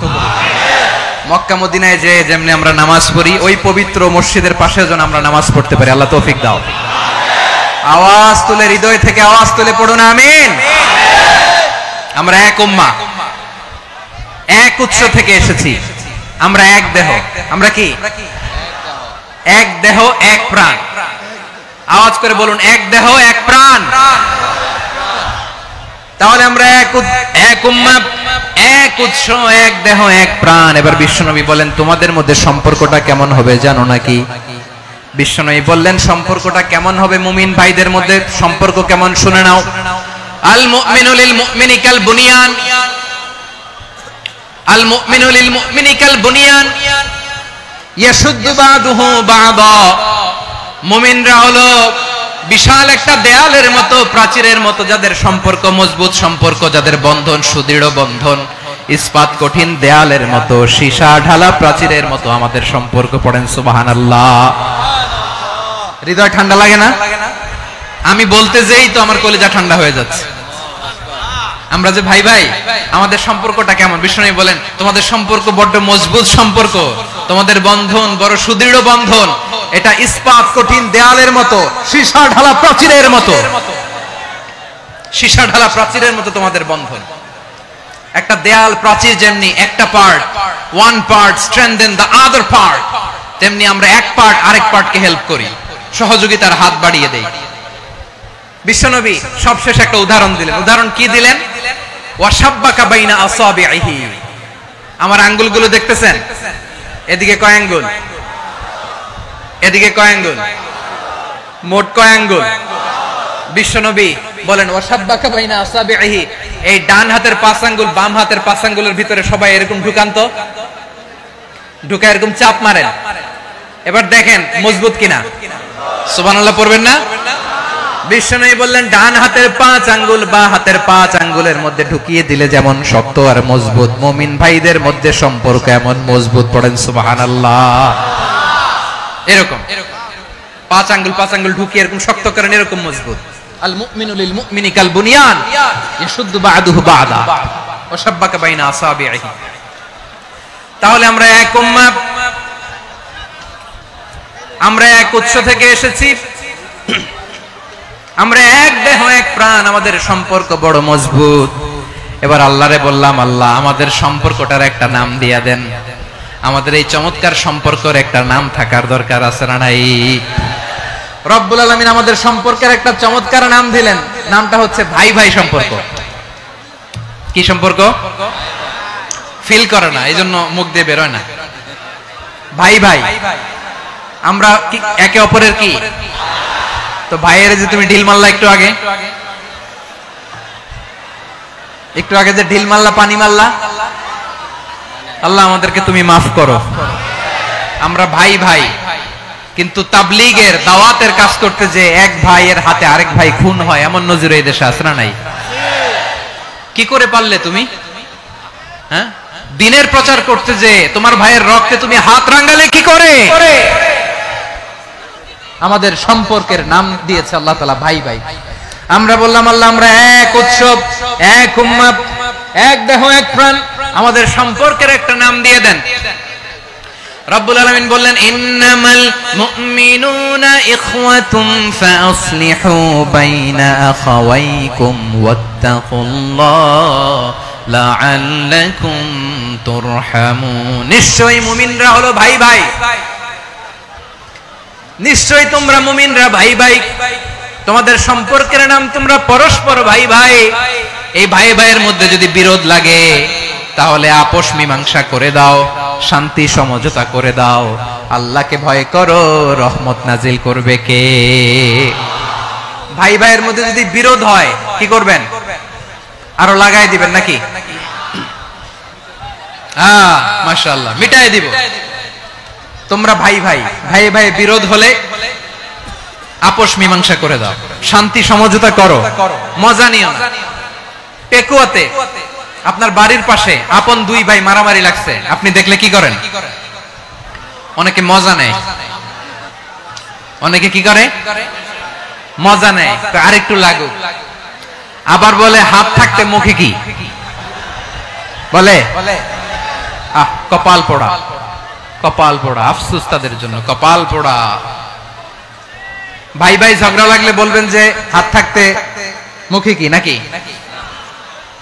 মক্কা মদিনায় যে যেমনি আমরা নামাজ পড়ি, ওই পবিত্র মসজিদের পাশে যেন আমরা নামাজ পড়তে পারি। আল্লাহ তৌফিক দাও। আওয়াজ তুলে হৃদয় থেকে আওয়াজ তুলে পড়ুন আমিন। আমরা এক উম্মাহ, এক উৎস থেকে এসেছি, আমরা এক দেহ। আমরা কি? এক দেহ এক প্রাণ। আওয়াজ করে বলুন, এক দেহ এক প্রাণ। তাহলে আমরা এক উম্মাহ, এক উৎস, এক দেহ এক প্রাণ। এবার বিশ্বনবী বলেন, তোমাদের মধ্যে সম্পর্কটা কেমন হবে জানো নাকি? বিশ্বনবী বললেন, সম্পর্কটা কেমন হবে মুমিন ভাইদের মধ্যে? সম্পর্ক কেমন শুনে নাও। আল মুমিনু লিল মুমিনি কাল বুনিয়ান, আল মুমিনু লিল মুমিনি কাল বুনিয়ান ইয়াশুদ্দু বাদুহু বাদা। মুমিনরা হলো বিশাল একটা দেয়ালের মতো, প্রাচীরের মতো, যাদের সম্পর্ক মজবুত সম্পর্ক, যাদের বন্ধন সুদৃঢ় বন্ধন, ইস্পাত কঠিন দেয়ালের মতো, সীসা ঢালা প্রাচীরের মতো আমাদের সম্পর্ক। পড়েন সুবহানাল্লাহ। হৃদয় ঠান্ডা লাগে না? আমি বলতে যেই তো আমার কলিজা ঠান্ডা হয়ে যাচ্ছে। আমরা যে ভাই ভাই, আমাদের সম্পর্কটা কেমন? বিষ্ণু বলেন, তোমাদের সম্পর্ক বড্ড মজবুত সম্পর্ক, তোমাদের বন্ধন বড় সুদৃঢ় বন্ধন, এটা ইস্পাত কঠিন দেয়ালের মতো, সীসা ঢালা প্রাচীরের মতো। সীসা ঢালা প্রাচীরের মতো তোমাদের বন্ধন। একটা দেয়াল প্রাচীর যেমনি একটা part, one part strengthen the other part, তেমনি আমরা এক পার্ট আরেক পার্টকে হেল্প করি, সহযোগিতার হাত বাড়িয়ে দেই। বিশ্বনবী সবশেষ একটা উদাহরণ দিলেন। উদাহরণ কি দিলেন? ওয়াশাব্বাকা বাইনা আসাবিহি। আমার আঙ্গুলগুলো দেখতেছেন? এদিকে কয় আঙ্গুল, এদিকে কয় আঙ্গুল, মোট কয় আঙ্গুল? বিশ্বনবী বলেন, ওয়াশাব্বাকা বাইনা আসাবিহি। এই ডান হাতের 5 আঙ্গুল বাম হাতের 5 আঙ্গুলের ভিতরে সবাই এরকম ঢুকান্ত, ঢুকা এরকম চাপ মারেন। এবার দেখেন মজবুত কিনা। সুবহানাল্লাহ পড়বেন না? বিশ্বনবী বললেন, ডান হাতের 5 আঙ্গুল বা হাতের 5 আঙ্গুলের মধ্যে ঢুকিয়ে দিলে যেমন শক্ত আর মজবুত, মুমিন ভাইদের মধ্যে সম্পর্ক এমন মজবুত। পড়েন সুবহানাল্লাহ। এরকম 5 আঙ্গুল ঢুকিয়ে এরকম শক্ত করেন, এরকম মজবুত। আল মুমিনু লিল মুমিনি কাল বুনিয়ান ইয়াশুদ্দু বা'দুহু বা'দা ওয়া শাব্বাকা বাইনা আসাবিহি। তাহলে আমরা এক উম্মাহ, আমরা এক উৎস থেকে এসেছি, আমরা এক দেহ এক প্রাণ, আমাদের সম্পর্ক বড় মজবুত। এবার আল্লাহরে বললাম, আল্লাহ আমাদের সম্পর্কটার একটা নাম দিয়া দেন। আমাদের এই চমৎকার সম্পর্কের একটা নাম থাকার দরকার আছে না নাই? রব্বুল আলামিন আমাদের সম্পর্কের একটা চমৎকার নাম দিলেন। নামটা হচ্ছে ভাই ভাই সম্পর্ক। কি সম্পর্ক? ফিল করে না, এই জন্য মুখ দিয়ে বেরোয় না। ভাই ভাই, আমরা একে অপরের কি? তো ভাইয়ের যে তুমি ঢিল মারলা একটু আগে, একটু আগে যে ঢিল মারলা, পানি মারলা, আল্লাহ আমাদেরকে তুমি মাফ করো। আমরা ভাই ভাই, কিন্তু তাবলীগের দাওয়াতের কাজ করতে যে এক ভাইয়ের হাতে আরেক ভাই খুন হয়, এমন নজির এই দেশে আছে না নাই? কি করে পারলে তুমি? হ্যাঁ, দিনের প্রচার করতে যে তোমার ভাইয়ের রক্তে তুমি হাত রাঙালে কি করে? আমাদের সম্পর্কের নাম দিয়েছে আল্লাহ তাআলা ভাই ভাই। আমরা বললাম, আল্লাহ আমরা এক উৎসব, এক উম্মাহ, এক দেহ এক প্রাণ, আমাদের সম্পর্কের একটা নাম দিয়ে দেন। রব্বুল আলামিন বললেন, ইন্নামাল মুমিনুনা ইখওয়াতুন ফাসলিহু বাইনা আখাওয়াইকুম ওয়াত্তাকুল্লাহ লাআল্লাকুম তুরহামুন। নিশ্চয়ই মুমিনরা হলো ভাই ভাই, নিশ্চয়ই তোমরা মুমিনরা ভাই ভাই, তোমাদের সম্পর্কের নাম তোমরা পরস্পর ভাই ভাই। এই ভাই ভাইয়ের মধ্যে যদি বিরোধ লাগে তাহলে আপোষ মীমাংসা করে দাও, শান্তি সমঝোতা করে দাও। আল্লাহকে ভয় করো, রহমত নাজিল করবে কে? ভাই ভাইয়ের মধ্যে যদি বিরোধ হয় কি করবেন? আরো লাগাই দিবেন নাকি? মাশাআল্লাহ, মিটাই দিব। তোমরা ভাই ভাই ভাই ভাই বিরোধ হলে আপোষ মীমাংসা করে দাও, শান্তি সমঝোতা করো, মজা নিও না। পেকুয়াতে আপনার বাড়ির পাশে আপন দুই ভাই মারামারি লাগছে, আপনি দেখলে কি করেন? অনেকে মজা নেয়। অনেকে কি করে? মজা নেয়, আরেকটু লাগুক। আবার বলে হাত থাকতে মুখে কি বলে? কপাল পোড়া, কপাল পোড়া। আফসোস তাদের জন্য, কপাল পোড়া। ভাই ভাই ঝগড়া লাগলে বলবেন যে হাত থাকতে মুখে কি, নাকি?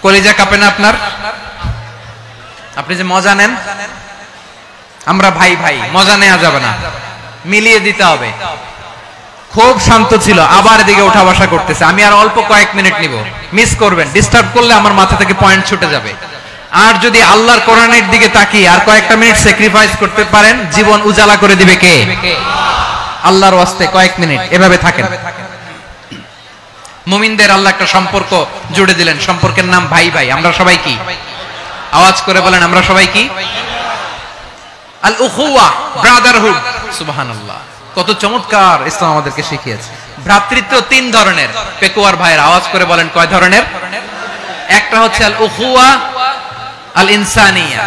কলিজা কাঁপে না আপনার? আপনি যে মজা নেন। আমরা ভাই ভাই, মজা নেওয়া যাবে না, মিলিয়ে দিতে হবে। খুব শান্ত ছিল, আবার এদিকে ওঠা বসা করতেছে। আমি আর অল্প কয়েক মিনিট নিব, মিস করবেন। ডিস্টার্ব করলে আমার মাথা থেকে পয়েন্ট ছুটে যাবে। আর যদি আল্লাহর কোরআনের দিকে তাকিয়ে আর কয়েকটা মিনিট স্যাক্রিফাইস করতে পারেন, জীবন উজালা করে দিবে কে? আল্লাহর ওয়াস্তে কয়েক মিনিট এভাবে থাকেন। মুমিনদের আল্লাহ একটা সম্পর্ক জুড়ে দিলেন, সম্পর্কের নাম ভাই ভাই। আমরা সবাই কি? আওয়াজ করে বলেন, আমরা সবাই কি? আল উখুওয়া, ব্রাদারহুড। সুবহানাল্লাহ, কত চমৎকার ইসলাম আমাদেরকে শিখিয়েছে। ভ্রাতৃত্ব তিন ধরনের। পেকুয়ার ভাইয়ের আওয়াজ করে বলেন, কয় ধরনের? একটা হচ্ছে আল উখুওয়া আল ইনসানিয়া,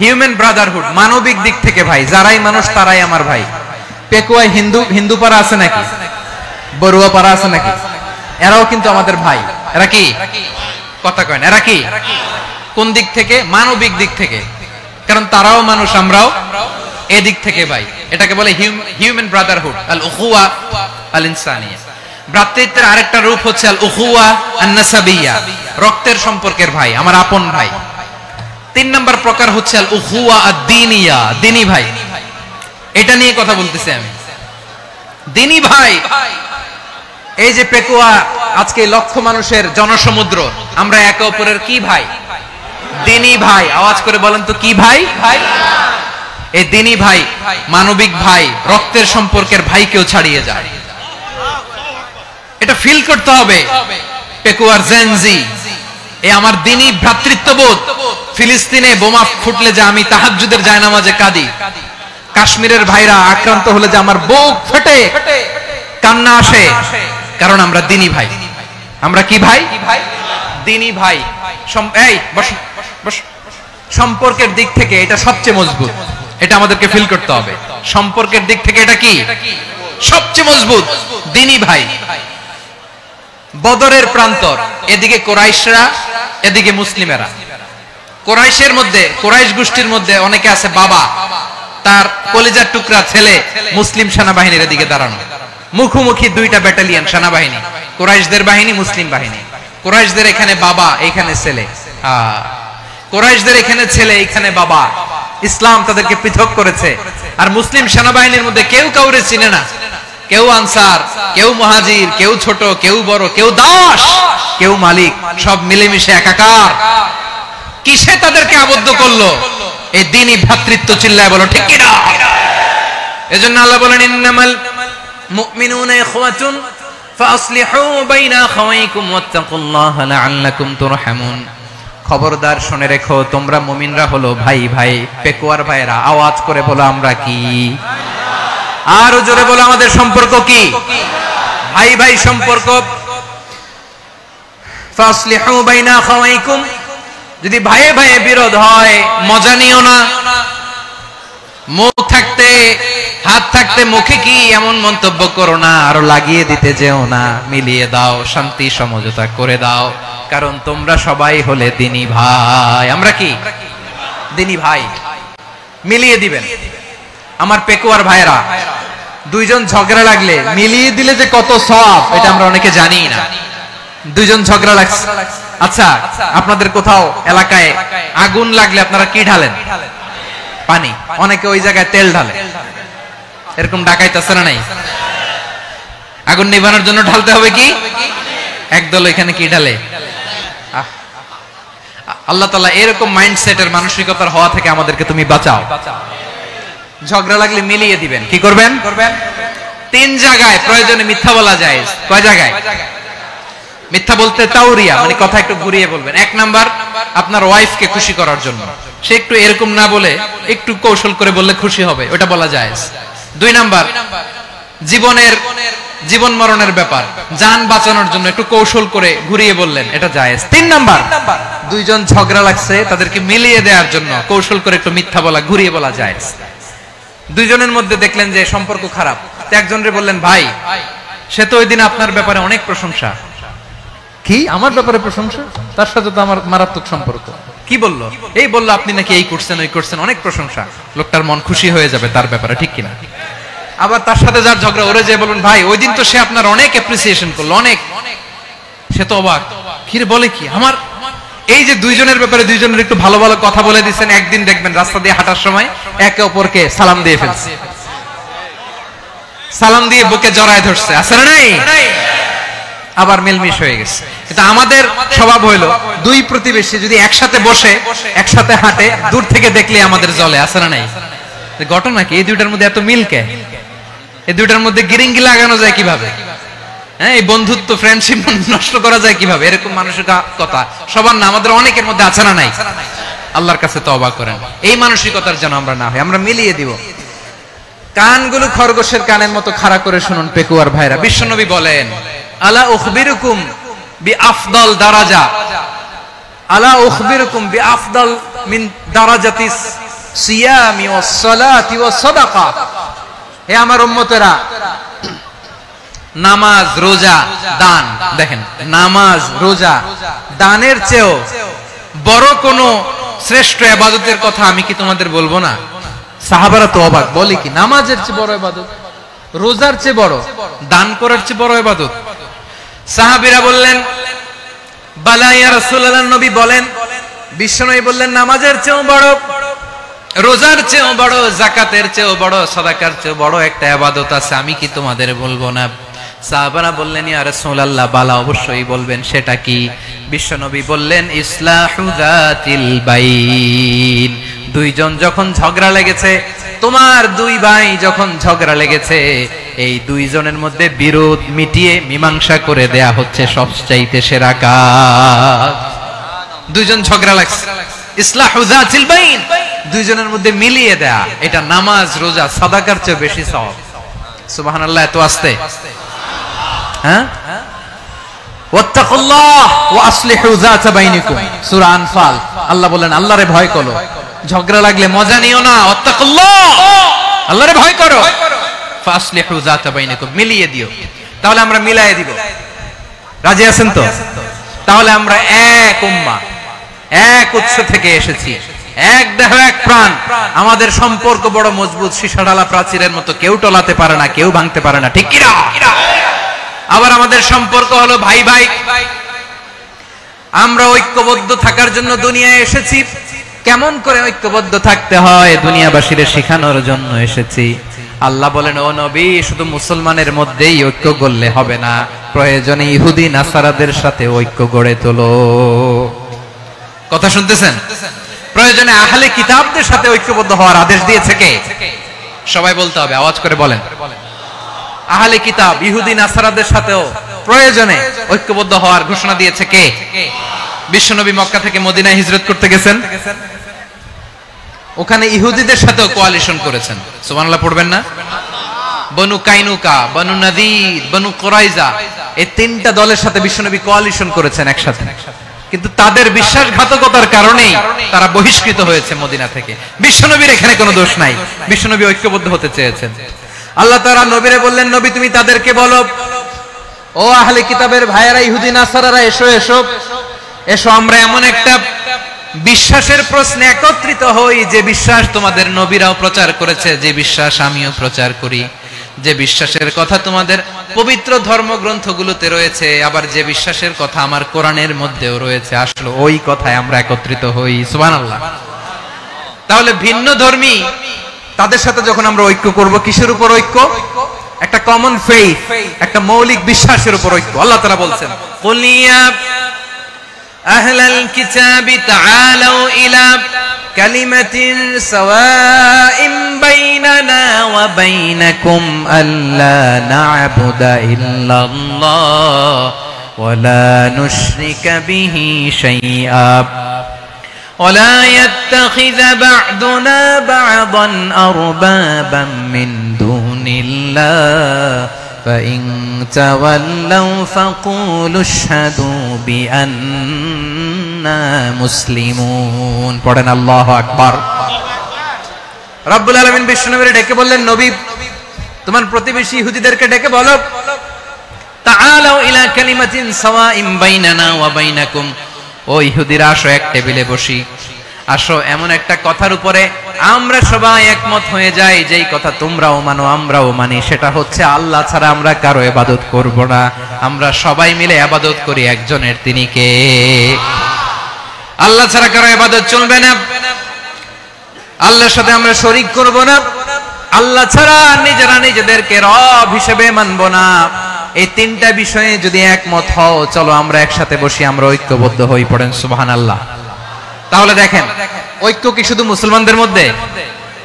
হিউম্যান ব্রাদারহুড, মানবিক দিক থেকে ভাই। যারাই মানুষ তারাই আমার ভাই। পেকুয়ায় হিন্দু পাড়া আছে নাকি? বড়ুয়া পাড়া আছে নাকি? এরাও কিন্তু আমাদের ভাই। এরা কি? কথা কয় না, এরা কি? কোন দিক থেকে? মানবিক দিক থেকে। কারণ তারাও মানুষ, আমরাও এদিক থেকে ভাই। এটাকে বলে হিউম্যান ব্রাদারহুড, আল উখুওয়া আল ইনসানিয়া। ভ্রাতৃত্বের আরেকটা রূপ হচ্ছে আল উখুওয়া আন নাসাবিয়া, রক্তের সম্পর্কের ভাই, আমার আপন ভাই। তিন নম্বর প্রকার হচ্ছে আল উখুওয়া আদ-দীনিয়া, দ্বীনি ভাই। এটা নিয়ে কথা বলতেছি আমি। দ্বীনি ভাই, এই যে পেকুয়া আজকে লক্ষ মানুষের জনসমুদ্র, আমরা একে অপরের কি ভাই? দ্বীনি ভাই। আওয়াজ করে বলেন তো, কি ভাই? এই দ্বীনি ভাই, মানবিক ভাই, রক্তের সম্পর্কের ভাইকেও ছাড়িয়ে যায়। এটা ফিল করতে হবে। পেকুয়ার জেনজি, এই আমার দ্বীনি ভ্রাতৃত্ববোধ। ফিলিস্তিনে বোমা ফুটলে যে আমি তাহাজ্জুদের জায়নামাজে কাঁদি, কাশ্মীরের ভাইরা আক্রান্ত হলে যে আমার বুক ফেটে কান্না আসে, কারণ আমরা দ্বীনি ভাই। আমরা কি ভাই? দ্বীনি ভাই। এই বসো বসো। সম্পর্কের দিক থেকে এটা সবচেয়ে মজবুত। এটা আমাদেরকে ফিল করতে হবে। সম্পর্কের দিক থেকে এটা কি? সবচেয়ে মজবুত, দ্বীনি ভাই। বদরের প্রান্তর, এদিকে কোরাইশরা, এদিকে মুসলিমেরা। কোরাইশের মধ্যে, কোরাইশ গোষ্ঠীর মধ্যে অনেকে আছে বাবা, তার কলিজার টুকরা ছেলে মুসলিম সেনাবাহিনীর এদিকে দাঁড়ানো। মুখোমুখি দুইটা ব্যাটালিয়ন সেনাবাহিনী, কোরাইশদের বাহিনী, মুসলিম বাহিনী। কোরাইশদের এখানে বাবা, এখানে ছেলে। কোরাইশদের এখানে ছেলে, এখানে বাবা। ইসলাম তাদেরকে পৃথক করেছে। আর মুসলিম সেনাবাহিনীর মধ্যে কেউ কাউরে চিনে না। কেউ আনসার, কেউ মুহাজির, কেউ ছোট, কেউ বড়, কেউ দাস, কেউ মালিক, সব মিলেমিশে একাকার। কিসে তাদেরকে আবদ্ধ করলো? এই দ্বীনি ভ্রাতৃত্ব। চিল্লায় বলো ঠিক কি না? এজন্য আল্লাহ বলেন, ইন্নামাল মুমিনুনা ইখওয়াতুন ফাসলিহু বাইনা আখাওয়াইকুম ওয়াত্তাকুল্লাহা লাআল্লাকুম তুরহামুন। খবরদার শুনে রেখো, তোমরা মুমিনরা হলো ভাই ভাই। পেকুয়ার ভাইরা আওয়াজ করে বলো, আমরা কি? আর জোরে বলো, আমাদের সম্পর্ক কি? ভাই ভাই সম্পর্ক। ফাসলিহু বাইনা আখাওয়াইকুম, যদি ভাইয়ে ভাইয়ে বিরোধ হয় মজা নিও না। মুখ থাকতে, হাত থাকতে মুখে কি এমন মন্তব্য করো না, আরো লাগিয়ে দিতে যেও না। মিলিয়ে দাও, শান্তি সমঝোতা করে দাও, কারণ তোমরা সবাই হলে দ্বীনি ভাই। আমরা কি? দ্বীনি ভাই। মিলিয়ে দিবেন। আমার পেকুয়ার ভাইরা, দুইজন ঝগড়া লাগলে মিলিয়ে দিলে যে কত সওয়াব, এটা আমরা অনেকে জানি না। দুইজন ঝগড়া লাগছে, আচ্ছা আপনাদের কোথাও এলাকায় আগুন লাগলে আপনারা কি ঢালেন? পানি। অনেকে ওই জায়গায় তেল ঢালে। এরকম ডাকাইতেছে না? নাই। আগুন নিভানোর জন্য ঢালতে হবে কি? একদল এখানে কি ঢালে? আল্লাহ তাআলা এরকম মাইন্ডসেটের মানসিকতার হওয়া থেকে আমাদেরকে তুমি বাঁচাও। ঝগড়া লাগলে মিলিয়ে দিবেন। কি করবেন? 3 জায়গায় প্রয়োজনে মিথ্যা বলা যায়। কয় জায়গায় মিথ্যা বলতে? তাওরিয়া, মানে কথা একটু ঘুরিয়ে বলবেন। 1 নাম্বার আপনার ওয়াইফকে খুশি করার জন্য, সে একটু এরকম না বলে একটু কৌশল করে বললে খুশি হবে, ওটা বলা যায়। 2 নাম্বার জীবন মরণের ব্যাপার, জান বাঁচানোর জন্য একটু কৌশল করে ঘুরিয়ে বললেন, এটা জায়েজ। 3 নাম্বার দুইজন ঝগড়া লাগছে, তাদেরকে মিলিয়ে দেওয়ার জন্য কৌশল করে একটু মিথ্যা বলা, ঘুরিয়ে বলা জায়েজ। দুইজনের মধ্যে দেখলেন যে সম্পর্ক খারাপ, একজনরে বললেন, ভাই সে তো ওই দিন আপনার ব্যাপারে অনেক প্রশংসা। কি আমার ব্যাপারে প্রশংসা? তার সাথে তো আমার মারাত্মক সম্পর্ক। কি বললো? এই বললো আপনি নাকি এই করছেন ওই করছেন, অনেক প্রশংসা। লোকটার মন খুশি হয়ে যাবে তার ব্যাপারে, ঠিক কিনা? আবার তার সাথে যার ঝগড়া, ওরে যে বলুন, ভাই ওই দিন তো সে আপনার অনেক অ্যাপ্রিসিয়েশন করলো, অনেক। সে তো অবাক, কি রে বলে কি আমার? এই যে দুইজনের ব্যাপারে দুইজনের একটু ভালো ভালো কথা বলে দিচ্ছেন, একদিন দেখবেন রাস্তা দিয়ে হাঁটার সময় একে অপরকে সালাম দিয়ে ফেলছে, সালাম দিয়ে বুকে জড়ায় ধরছে, আছে না নাই? আবার মিলমিশ হয়ে গেছে। কিন্তু আমাদের স্বভাব হইলো, দুই প্রতিবেশী যদি একসাথে বসে একসাথে হাঁটে, দূর থেকে দেখলে আমাদের জ্বলে, আছে না নাই? ঘটনা কি? এই দুইটার মধ্যে এত মিল কে? এই দুইটার মধ্যে গিরিঙ্গি লাগানো যায় কিভাবে? হ্যাঁ, এই বন্ধুত্ব ফ্রেন্ডশিপ নষ্ট করা যায় কিভাবে? এরকম মানসিকতা সবার না, আমাদের অনেকের মধ্যে আছে না নাই? আল্লাহর কাছে তওবা করেন, এই মানসিকতার যেন আমরা না হই, আমরা মিলিয়ে দিব। কানগুলো খরগোশের কানের মতো খাড়া করে শুনুন পেকুয়ার ভাইরা। বিশ্বনবী বলেন, আলা উখবিরুকুম বিআফদাল দারাজা, আলা উখবিরুকুম বিআফদাল মিন দারাজাতিস সিয়ামি ওয়াস সালাতি ওয়াস সাদাকা। হে আমার উম্মতেরা, নামাজ, রোজা, দান, দেখেন নামাজ, রোজা, দানের চেয়েও বড় কোন শ্রেষ্ঠ ইবাদতের কথা আমি কি তোমাদের বলবো না? সাহাবারা তো অবাক, বলে কি নামাজের চেয়ে বড় ইবাদত, রোজার চেয়ে বড়, দান করার চেয়ে বড় ইবাদত? সাহাবীরা বললেন, বালা ইয়া রাসূলুল্লাহ, নবী বলেন। বিশ্বনবী বললেন, নামাজের চেয়েও বড়, রোজার চেয়েও বড়, যাকাতের চেয়েও বড়, সাদাকার চেয়েও বড় একটা ইবাদত আছে, আমি কি তোমাদের বলবো না? সাহাবারা বললেন, ইয়া রাসূলুল্লাহ, বালা, অবশ্যই বলবেন, সেটা কি? বিশ্বনবী বললেন, ইসলাহু যাতিল বাইন। দুইজন যখন ঝগড়া লেগেছে, তোমার দুই ভাই যখন ঝগড়া লেগেছে, এই দুইজনের মধ্যে বিরোধ মিটিয়ে মীমাংসা করে দেয়া হচ্ছে সবচাইতে সেরা কাজ। দুইজন ঝগড়া লাগছে, ইসলাহু যাতিল বাইন, দুইজনের মধ্যে মিলিয়ে দেয়া, এটা নামাজ, রোজা, সাদাকার চেয়ে বেশি সওয়াব। সুবহানাল্লাহ, এত আস্তে? হ্যাঁ, ওয়াত্তাকুল্লাহ ওয়া আসলিহু যাতা বাইনিকুম, সূরা আনফাল। আল্লাহ বলেন, আল্লাহরে ভয় করো, ঝগড়া লাগলে মজা নিও না, ওয়াত্তাকুল্লাহ, আল্লাহরে ভয় করো, ফাসলিহু যাতা বাইনিকুম, মিলিয়ে দিও। তাহলে আমরা মিলায়ে দিব, রাজি আছেন তো? তাহলে আমরা এক উম্মাহ, এক উৎস থেকে এসেছি, এক দেহ এক প্রাণ, আমাদের সম্পর্ক বড় মজবুত, সীসাডালা প্রাচীরের মতো, কেউ টলাতে পারে না, কেউ ভাঙতে পারে না, ঠিক কি না? আবার আমাদের সম্পর্ক হলো ভাই ভাই, আমরা ঐক্যবদ্ধ থাকার জন্য দুনিয়ায় এসেছি। কেমন করে ঐক্যবদ্ধ থাকতে হয় দুনিয়াবাসীদের শেখানোর জন্য এসেছি। আল্লাহ বলেন, ও নবী, শুধু মুসলমানের মধ্যেই ঐক্য গড়লে হবে না, প্রয়োজনে ইহুদি নাসারাদের সাথে ঐক্য গড়ে তোলো। কথা শুনতেছেন? প্রয়োজনে আহলে কিতাবদের সাথে ঐক্যবদ্ধ হওয়ার আদেশ দিয়েছে কে? সবাই বলতে হবে, আওয়াজ করে বলেন। আহলে কিতাব, ইহুদি নাসারাদের সাথেও প্রয়োজনে ঐক্যবদ্ধ হওয়ার ঘোষণা দিয়েছে কে? বিশ্বনবী মক্কা থেকে মদিনায় হিজরত করতে গেছেন, ওখানে ইহুদিদের সাথেও কোয়ালিশন করেছেন। সুবহানাল্লাহ পড়বেন না? বনু কাইনুকা, বনু নাদির, বনু কুরাইজা, এই 3টা দলের সাথে বিশ্বনবী কোয়ালিশন করেছেন একসাথে। কিন্তু তাদের বিশ্বাসঘাতকতার কারণেই তারা বহিষ্কৃত হয়েছে মদিনা থেকে। বিশ্বনবীর এখানে কোনো দোষ নাই, বিশ্বনবী ঐক্যবদ্ধ হতে চেয়েছেন। আল্লাহ তাআলা নবীরে বললেন, নবী তুমি তাদেরকে বলো, ও আহলে কিতাবের ভাইয়েরা, ইহুদি নাসারারা, এসো এসো এসো, আমরা এমন একটা বিশ্বাসের প্রশ্নে একত্রিত হই, যে বিশ্বাস তোমাদের নবীরাও প্রচার করেছে, যে বিশ্বাস আমিও প্রচার করি, যে বিশ্বাসের কথা তোমাদের পবিত্র ধর্মগ্রন্থগুলোতে রয়েছে, আবার যে বিশ্বাসের কথা আমার কোরআনের মধ্যেও রয়েছে, আসলে ওই কথায় আমরা একত্রিত হই। সুবহানাল্লাহ। তাহলে ভিন্ন ধর্মী তাদের সাথে যখন আমরা ঐক্য করব, কিসের উপর ঐক্য? একটা কমন ফেইথ, একটা মৌলিক বিশ্বাসের উপর ঐক্য। আল্লাহ তাআলা বলছেন, কুলিয়া আহলাল কিতাবি তাআলাউ ইলা কালিমাতিন সাওয়াইন বাইনানা ওয়া বাইনাকুম আল্লা না'বুদা ইল্লাল্লাহ ওয়া লা নুশরিকা বিহি শাইআ ولا يتخذ بعضنا بعضا أربابا من دون الله فإن تولوا فقولوا اشهدوا بأننا مسلمون পড়েন আল্লাহু আকবার। রব্বুল আলামিন বিশ্বনবীকে ডেকে বললেন, নবী তোমার প্রতিবেশী ইহুদিদেরকে ডেকে বলো, তাআলাউ ইলা কালিমাতিন সাওয়াইন বাইনানা ওয়া বাইনাকুম, ও ইহুদিরা আসো এক টেবিলে বসি, আসো এমন একটা কথার উপরে আমরা সবাই একমত হয়ে যাই, যেই কথা তোমরাও মানো আমরাও মানি, সেটা হচ্ছে আল্লাহ ছাড়া আমরা কারো ইবাদত করব না, আমরা সবাই মিলে ইবাদত করি একজনের, তিনি কে? আল্লাহ ছাড়া কারো ইবাদত চলবে না, আল্লাহর সাথে আমরা শরীক করব না, আল্লাহ ছাড়া নিজেরা নিজেদেরকে রব হিসেবে মানব না। এই তিনটা বিষয়ে যদি একমত হও, চলো আমরা একসাথে বসি, আমরা ঐক্যবদ্ধ হই। পড়েন সুবহানাল্লাহ। তাহলে দেখেন, ঐক্য কি শুধু মুসলমানদের মধ্যে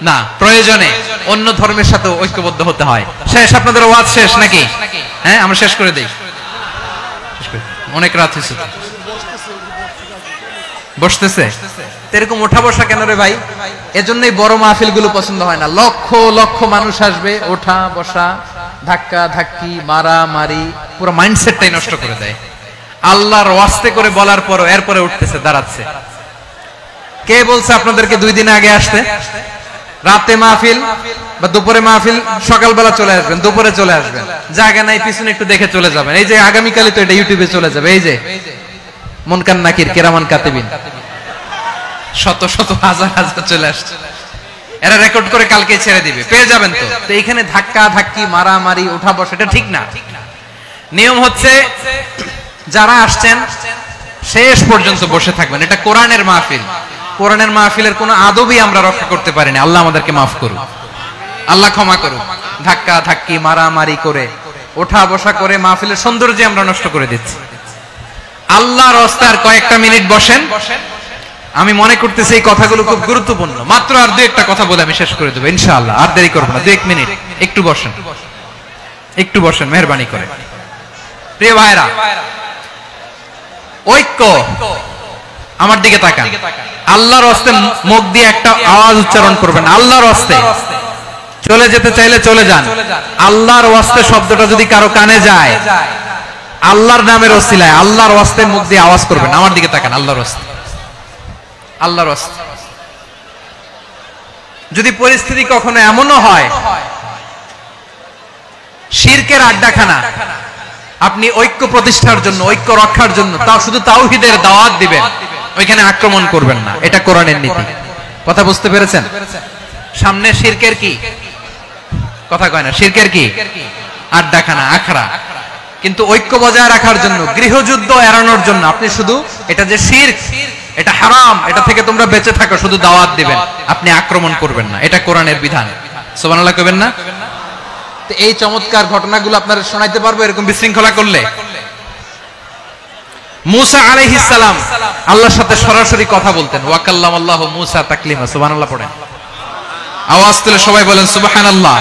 না, প্রয়োজনে অন্য ধর্মের সাথে ঐক্যবদ্ধ হতে হয়। শেষ, আপনাদের ওয়াজ শেষ নাকি? হ্যাঁ, আমরা শেষ করে দেই, অনেক রাত হয়েছে। বসতেছে এরকম ওঠা বসা কেন রে ভাই? এজন্যই বড় মাহফিল গুলো পছন্দ হয় না। লক্ষ লক্ষ মানুষ আসবে, ওঠা বসা, ধাক্কা ধাক্কি, মারামারি, পুরো মাইন্ডসেটটাই নষ্ট করে দেয়। আল্লাহর ওয়াস্তে করে বলার পরও এরপরে উঠতেছে, দাঁড়াচ্ছে। কে বলছে আপনাদেরকে 2 দিন আগে আসতে? রাতে মাহফিল বা দুপুরে মাহফিল, সকালবেলা চলে আসবেন, দুপুরে চলে আসবেন, জায়গা নাই পিছনে একটু দেখে চলে যাবেন। এই যে আগামীকালই তো এটা ইউটিউবে চলে যাবে, এই যে মুনকার নাকির কিরামান কাতিবিন, শত শত হাজার হাজার চলে আসছে, এরা রেকর্ড করে কালকে ছেড়ে দিবে, পেয়ে যাবেন। তো এইখানে ধাক্কা ধাক্কি, মারামারি, ওঠা বসা, এটা ঠিক না। নিয়ম হচ্ছে যারা আসছেন শেষ পর্যন্ত বসে থাকবেন। এটা কোরআনের মাহফিল, কোরআনের মাহফিলের কোনো আদবই আমরা রক্ষা করতে পারিনি। আল্লাহ আমাদেরকে মাফ করুন, আল্লাহ ক্ষমা করুন। ধাক্কা ধাক্কি, মারামারি করে, ওঠা বসা করে মাহফিলের সৌন্দর্য আমরা নষ্ট করে দিচ্ছি। আল্লাহর রাস্তায় আর কয়েকটা মিনিট বসেন। আমি মনে করতেছি এই কথাগুলো খুব গুরুত্বপূর্ণ। মাত্র আর 2-1টা কথা বলে আমি শেষ করে দেবো ইনশাআল্লাহ, আর দেরি করবো না। 2-1 মিনিট একটু বসেন, একটু বসেন মেহেরবানি করে। প্রিয় ভাইরা, ঐক্য, আমার দিকে তাকান। আল্লাহর রাস্তে মুখ দিয়ে একটা আওয়াজ উচ্চারণ করবেন, আল্লাহর রাস্তে। চলে যেতে চাইলে চলে যান। আল্লাহর রাস্তে শব্দটা যদি কারো কানে যায়, আল্লাহর নামের ওসিলায় আল্লাহর রাস্তে মুখ দিয়ে আওয়াজ করবেন। আমার দিকে তাকান, আল্লাহর রাস্তে, আল্লাহর রাস্তে। যদি পরিস্থিতি কখনো এমনও হয় শিরকের আড্ডাখানা, আপনি ঐক্য প্রতিষ্ঠার জন্য, ঐক্য রক্ষার জন্য তাও শুধু তাওহীদের দাওয়াত দিবেন, ওইখানে আক্রমণ করবেন না। এটা কোরআনের নীতি। কথা বুঝতে পেরেছেন? সামনে শিরকের কি কথা কয় না, শিরকের কি আড্ডাখানা, আখড়া। কিন্তু ঐক্য বজায় রাখার জন্য, গৃহযুদ্ধ এড়ানোর জন্য আপনি শুধু এটা যে শিরক, এটা হারাম, এটা থেকে তোমরা বেঁচে থাকো, শুধু দাওয়াত দিবেন, আপনি আক্রমণ করবেন না। এটা কোরআনের বিধান। সুবহানাল্লাহ কইবেন না? তো এই চমৎকার ঘটনাগুলো আপনারা শোনাইতে পারবো এরকম বিশৃঙ্খলা করলে। মুসা আলাইহিস সালাম আল্লাহর সাথে সরাসরি কথা বলতেন। ওয়া কাল্লামাল্লাহু মুসা তাকলিমা। সুবহানাল্লাহ পড়েন, আওয়াজ তুলে সবাই বলেন সুবহানাল্লাহ।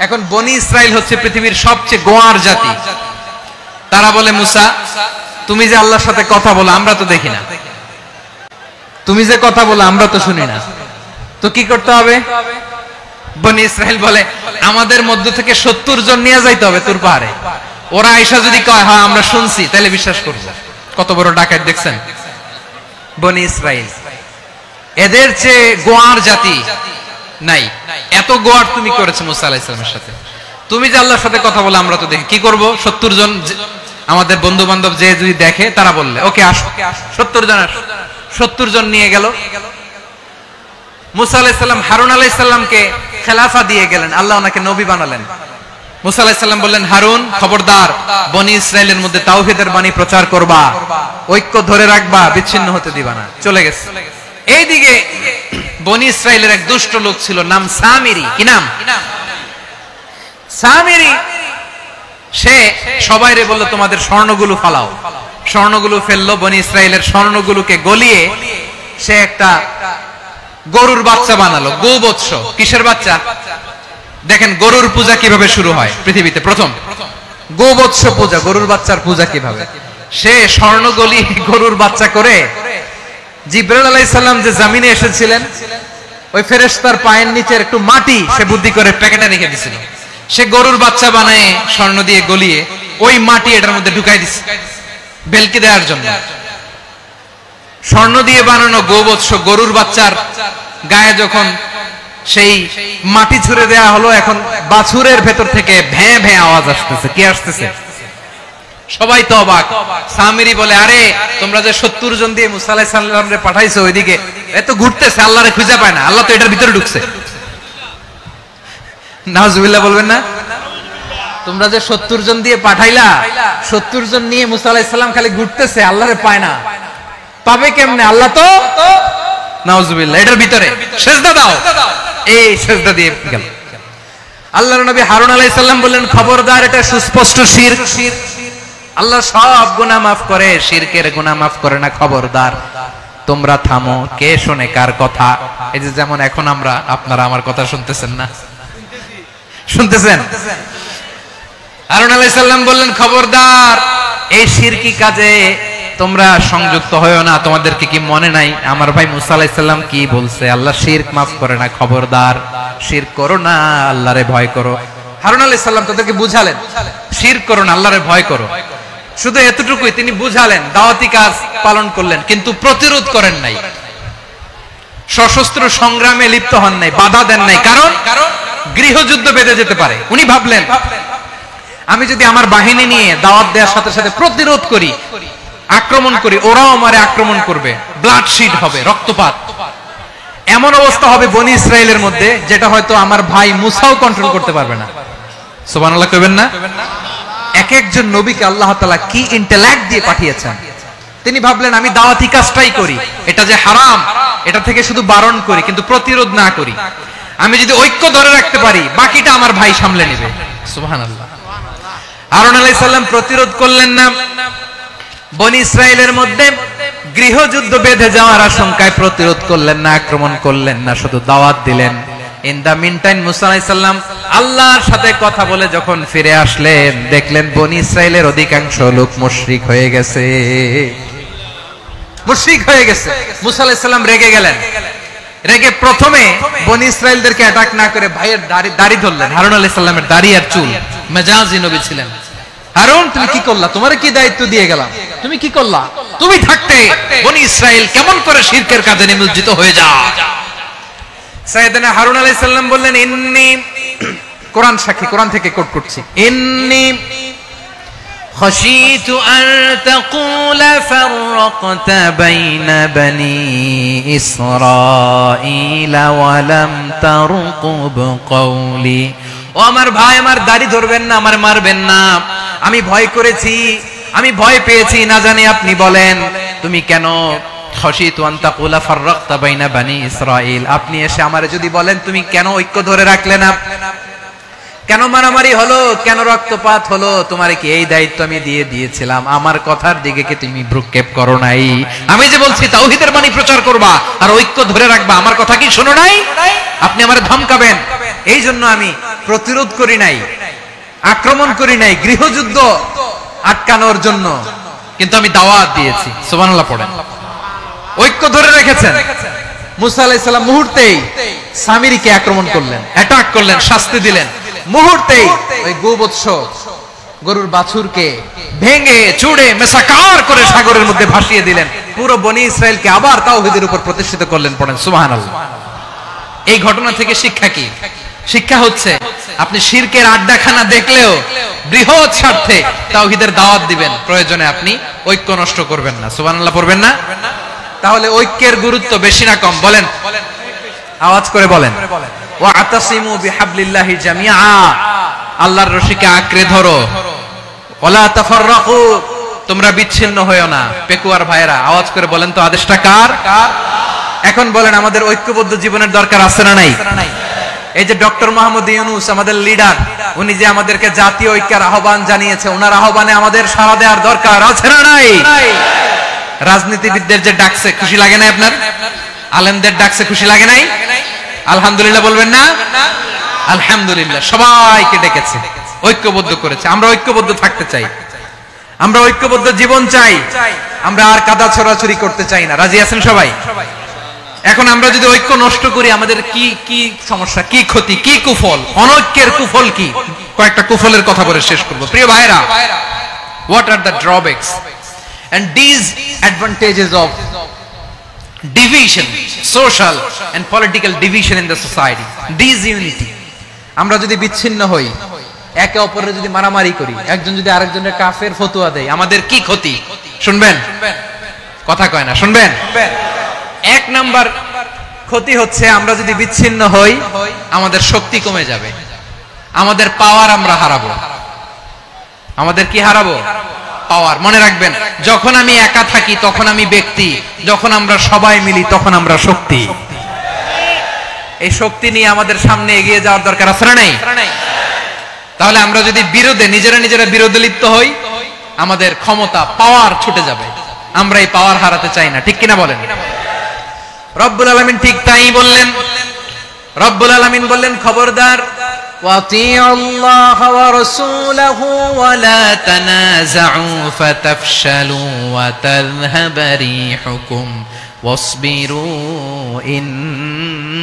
এখন বনি ইসরাইল হচ্ছে পৃথিবীর সবচেয়ে গোয়ার জাতি। তারা বলে, মুসা তুমি যে আল্লাহর সাথে কথা বলো আমরা তো দেখি না, তুমি যে কথা বলো আমরা তো শুনি না, তো কি করতে হবে? বনি ইসরাইল বলে, আমাদের মধ্য থেকে 70 জন নিয়ে যাইতে হবে তুর পাহাড়ে। ওরা আয়েশা যদি কয় হ্যাঁ আমরা শুনছি, তাহলে বিশ্বাস করব। কত বড় ডাকাত দেখছেন বনি ইসরাইল। এদের চেয়ে গোয়ার জাতি নাই। এত গোয়ার তুমি করেছো মুসা আলাইহিস সালামের সাথে। তুমি যে আল্লাহর সাথে কথা বলে আমরা তো দেখি, কি করব? 70 জন আমাদের বন্ধু বান্ধব যে যদি দেখে, তারা বললে ওকে আসো, 70 জন আসো। 70 জন নিয়ে গেল। মুসা আলাইহিস সালাম হারুন আলাইহিস সালামকে খেলাফা দিয়ে গেলেন, আল্লাহ ওনাকে নবী বানালেন। মুসা আলাইহিস সালাম বললেন, হারুন খবরদার, বনি ইসরাইলের মধ্যে তাওহীদের বাণী প্রচার করবা, ঐক্য ধরে রাখবা, বিচ্ছিন্ন হতে দিবা না। চলে গেছে। এইদিকে বনি ইসরাইলের এক দুষ্ট লোক ছিল, নাম সামিরি। কি নাম? সামিরি। সে সবাইরে বলল, তোমাদের স্বর্ণগুলো ফালাও, স্বর্ণগুলো ফেললো, বনি ইসরায়েলের স্বর্ণগুলোকে গলিয়ে সে একটা গরুর বাচ্চা বানালো। গোবৎস, কিসের বাচ্চা? দেখেন গরুর পূজা কিভাবে শুরু হয় পৃথিবীতে, প্রথম গোবৎস পূজা, গরুর বাচ্চার পূজা কিভাবে। সে স্বর্ণ গলি গরুর বাচ্চা করে, জিবরাইল আলাইহিস সালাম যে জমিনে এসেছিলেন ওই ফেরেশতার পায়ের নিচের একটু মাটি সে বুদ্ধি করে প্যাকেটে রেখে দিয়েছিল। সে গরুর বাচ্চা বানায় স্বর্ণ দিয়ে গলিয়ে ওই মাটি এটার মধ্যে ঢুকাই দিছে বেলকি দেওয়ার জন্য। স্বর্ণ দিয়ে বানানো গোবৎস গরুর বাচ্চার গায়ে যখন সেই মাটি ছুঁড়ে দেয়া হলো, এখন বাছুরের ভেতর থেকে ভ্যাঁ ভ্যাঁ আওয়াজ আসতেছে। কি আসতেছে? সবাই তো অবাক। সামিরি বলে, আরে তোমরা যে 70 জন দিয়ে মুসা আলাইহিস সালাম রে পাঠাইছো, ওইদিকে এত ঘুরতেছে, আল্লাহরে খুঁজে পায় না, আল্লাহ তো এটার ভিতরে ঢুকছে। নাউজুবিল্লাহ বলবেন না? তোমরা যে 70 জন দিয়ে পাঠাইলা, 70 জন নিয়ে মুসা আলাইহিস সালাম খালি ঘুরতেছে, আল্লাহরে পায় না। পাবে কেমনে? আল্লাহ তো নাউজুবিল্লাহ এটার ভিতরে, সিজদা দাও। এই সিজদা দিয়ে গেল। আল্লাহর নবী হারুন আলাইহিস সালাম বললেন, খবরদার, এটা সুস্পষ্ট শিরক। আল্লাহ সব গুনাহ মাফ করে, শিরকের গুনাহ মাফ করে না, খবরদার তোমরা থামো। কে শোনে কার কথা? এই যে যেমন এখন আপনারা আমার কথা শুনতেছেন না? শুনতেছেন? হারুন আলাইহিস সালাম বললেন, খবরদার এই শিরকি কাজে তোমরা সংযুক্ত হয়ো না। তোমাদেরকে কি মনে নাই আমার ভাই মুসা আলাইহিস সালাম কি বলছে? আল্লাহ শিরক মাফ করে না, খবরদার শিরক করো না, আল্লাহরে ভয় করো। হারুন আলাইহিস সালাম তাদেরকে বুঝালেন, শিরক করো না, আল্লাহরে ভয় করো। শুধু এতটুকুই তিনি বুঝালেন, দাওয়াতি কাজ পালন করলেন, কিন্তু প্রতিরোধ করেন নাই, সশস্ত্র সংগ্রামে লিপ্ত হন নাই, বাধা দেন নাই। কারণ গৃহযুদ্ধ বেঁধে যেতে পারে। উনি ভাবলেন, আমি যদি আমার বাহিনী নিয়ে দাওয়াত দেওয়ার সাথে সাথে প্রতিরোধ করি, আক্রমণ করি, ওরাও আমারে আক্রমণ করবে, ব্লাডশিট হবে, রক্তপাত, এমন অবস্থা হবে বনি ইসরায়েলের মধ্যে যেটা হয়তো আমার ভাই মুসাও কন্ট্রোল করতে পারবে না। সুবহানাল্লাহ কইবেন না? এক একজন নবীকে আল্লাহ তাআলা কি ইন্টেলেক্ট দিয়ে পাঠিয়েছেন। তিনি ভাবলেন, আমি দাওয়াতি কাজটাই করি, এটা যে হারাম এটা থেকে শুধু বারণ করি, কিন্তু প্রতিরোধ না করি। আমি যদি ঐক্য ধরে রাখতে পারি, বাকিটা আমার ভাই সামলে নেবে। সুবহানাল্লাহ। হারুন আলাইহিস সালাম প্রতিরোধ করলেন না। বনি ইসরায়েলের মধ্যে গৃহযুদ্ধ বেঁধে যাওয়ার আশঙ্কায় প্রতিরোধ করলেন না, আক্রমণ করলেন না, শুধু দাওয়াত দিলেন। ইন দা মিন টাইম মুসা আলাইহিস সালাম আল্লাহর সাথে কথা বলে যখন ফিরে আসলেন, দেখলেন বনি ইসরায়েলের অধিকাংশ লোক মুশরিক হয়ে গেছে। মুশরিক হয়ে গেছে। মুসা আলাইহিস সালাম রেগে গেলেন। রেগে প্রথমে বনি ইসরায়েলদেরকে অ্যাটাক না করে ভাইয়ের দাড়ি ধরলেন। হারুন আলাইহিস সালামের দাড়ি আর চুল। মেজাজি নবী ছিলেন। হারুন, তুমি কি করলা? তোমারে কি দায়িত্ব দিয়ে গেলাম? তুমি কি করলা? তুমি থাকতে বনি ইসরায়েল কেমন করে শিরকের কাজে নিমজ্জিত হয়ে যায়? সাইয়েদনা হারুন আলাইহিস সালাম বললেন, ইন্নী, কোরআন সাক্ষী, কোরআন থেকে কোট করছি, ইন্নী خشيت أن تقول فرقت بين بني إسرائيل ولم ترقب قولي। ও আমার ভাই, আমার দাড়ি ধরবেন না, আমার মারবেন না। আমি ভয় করেছি, আমি ভয় পেয়েছি, না জানি আপনি বলেন তুমি কেন খশিতু আন তাকুলা ফাররাকতা বাইনা বানি ইসরাঈল, আপনি এসে আমারে যদি বলেন তুমি কেন ঐক্য ধরে রাখলে না, কেন মারামারি হলো, কেন রক্তপাত হলো, তোমারে কি এই দায়িত্ব আমি দিয়ে দিয়েছিলাম? আমার কথার দিকে কি তুমি ভ্রুক্ষেপ করো নাই? আমি যে বলছি তাওহীদের বাণী প্রচার করবা আর ঐক্য ধরে রাখবা, আমার কথা কি শোনো নাই? আপনি আমারে ধমকাবেন, এই জন্য আমি প্রতিরোধ করি নাই, আক্রমণ করি নাই, গৃহযুদ্ধ আটকানোর জন্য, কিন্তু আমি দাওয়াত দিয়েছি। সুবহানাল্লাহ পড়েন। ঐক্য ধরে রেখেছেন। মুসা আলাইহিস সালাম মুহূর্তেই সামিরীকে আক্রমণ করলেন, অ্যাটাক করলেন, শাস্তি দিলেন। মুহূর্তেই ওই গোবৎস গরুর বাছুরকে ভেঙে চুড়ে মেসাকার করে সাগরের মধ্যে ভাসিয়ে দিলেন। পুরো বনি ইসরায়েলকে আবার তাওহীদের উপর প্রতিষ্ঠিত করলেন। পড়েন সুবহানাল্লাহ। এই ঘটনা থেকে শিক্ষা কি? শিক্ষা হচ্ছে, আপনি শিরকের আড্ডাখানা দেখলেও বৃহৎ স্বার্থে তাওহীদের দাওয়াত দিবেন, প্রয়োজনে আপনি ঐক্য নষ্ট করবেন না। সুবহানাল্লাহ পড়বেন না? তাহলে ঐক্যের গুরুত্ব বেশি না কম? বলেন, আওয়াজ করে বলেন। ওয়াতাসিমু বিহাবলিল্লাহি জামিআ, আল্লাহর রশিকে আঁকড়ে ধরো। ওয়ালা তাফাররাকু, তোমরা বিচ্ছিন্ন হয়ো না। পেকুয়ার ভাইরা আওয়াজ করে বলেন তো, আদেশটা কার? এখন বলেন, আমাদের ঐক্যবদ্ধ জীবনের দরকার আছে না নাই? এই যে ডক্টর মোহাম্মদ ইউনূস আমাদের লিডার, উনি যে আমাদেরকে জাতীয় ঐক্যের আহ্বান জানিয়েছে, ওনার আহ্বানে আমাদের সাড়া দেওয়ার দরকার আছে না নাই? রাজনীতিবিদদের যে ডাকছে খুশি লাগে না আপনার? আলেমদের ডাকছে খুশি লাগে নাই? আলহামদুলিল্লাহ বলবেন না? আলহামদুলিল্লাহ, সবাইকে ডেকেছে, ঐক্যবদ্ধ করেছে। আমরা ঐক্যবদ্ধ থাকতে চাই, আমরা ঐক্যবদ্ধ জীবন চাই, আমরা আর কাদা ছড়াছড়ি করতে চাই না। রাজি আছেন সবাই? এখন আমরা যদি ঐক্য নষ্ট করি আমাদের কি কি সমস্যা, কি ক্ষতি, কি কুফল? অনৈক্যের কুফল কি? কয়েকটা কুফলের কথা বলে শেষ করব। প্রিয় ভাইরা, what are the drawbacks and disadvantages of division, social and political division in the society? Disunity. আমরা যদি বিচ্ছিন্ন হই, একে অপরের যদি মারামারি করি, একজন যদি আরেকজনের কাফের ফতোয়া দেয়, আমাদের কি ক্ষতি? শুনবেন? কথা কয় না, শুনবেন? এক নাম্বার ক্ষতি হচ্ছে আমরা যদি বিচ্ছিন্ন হই আমাদের শক্তি কমে যাবে, আমাদের পাওয়ার আমরা হারাবো। আমাদের কি হারাবো? পাওয়ার। মনে রাখবেন, যখন আমি একা থাকি তখন আমি ব্যক্তি, যখন আমরা সবাই মিলি তখন আমরা শক্তি। এই শক্তি নিয়ে আমাদের সামনে এগিয়ে যাওয়ার দরকার আছে না নাই? তাহলে আমরা যদি বিরোধে নিজেরা বিরোধে লিপ্ত হই আমাদের ক্ষমতা, পাওয়ার ছুটে যাবে। আমরা এই পাওয়ার হারাতে চাই না, ঠিক কিনা বলেন? রব্বুল আলামিন ঠিক তাই বললেন। রব্বুল আলামিন বললেন, খবরদার, ওয়াতিউল্লাহ ওয়া রাসূলাহু ওয়া লা তানাযাউ ফাতাফশালু ওয়া তাযহাবা রিহুকুম ওয়াসবিরু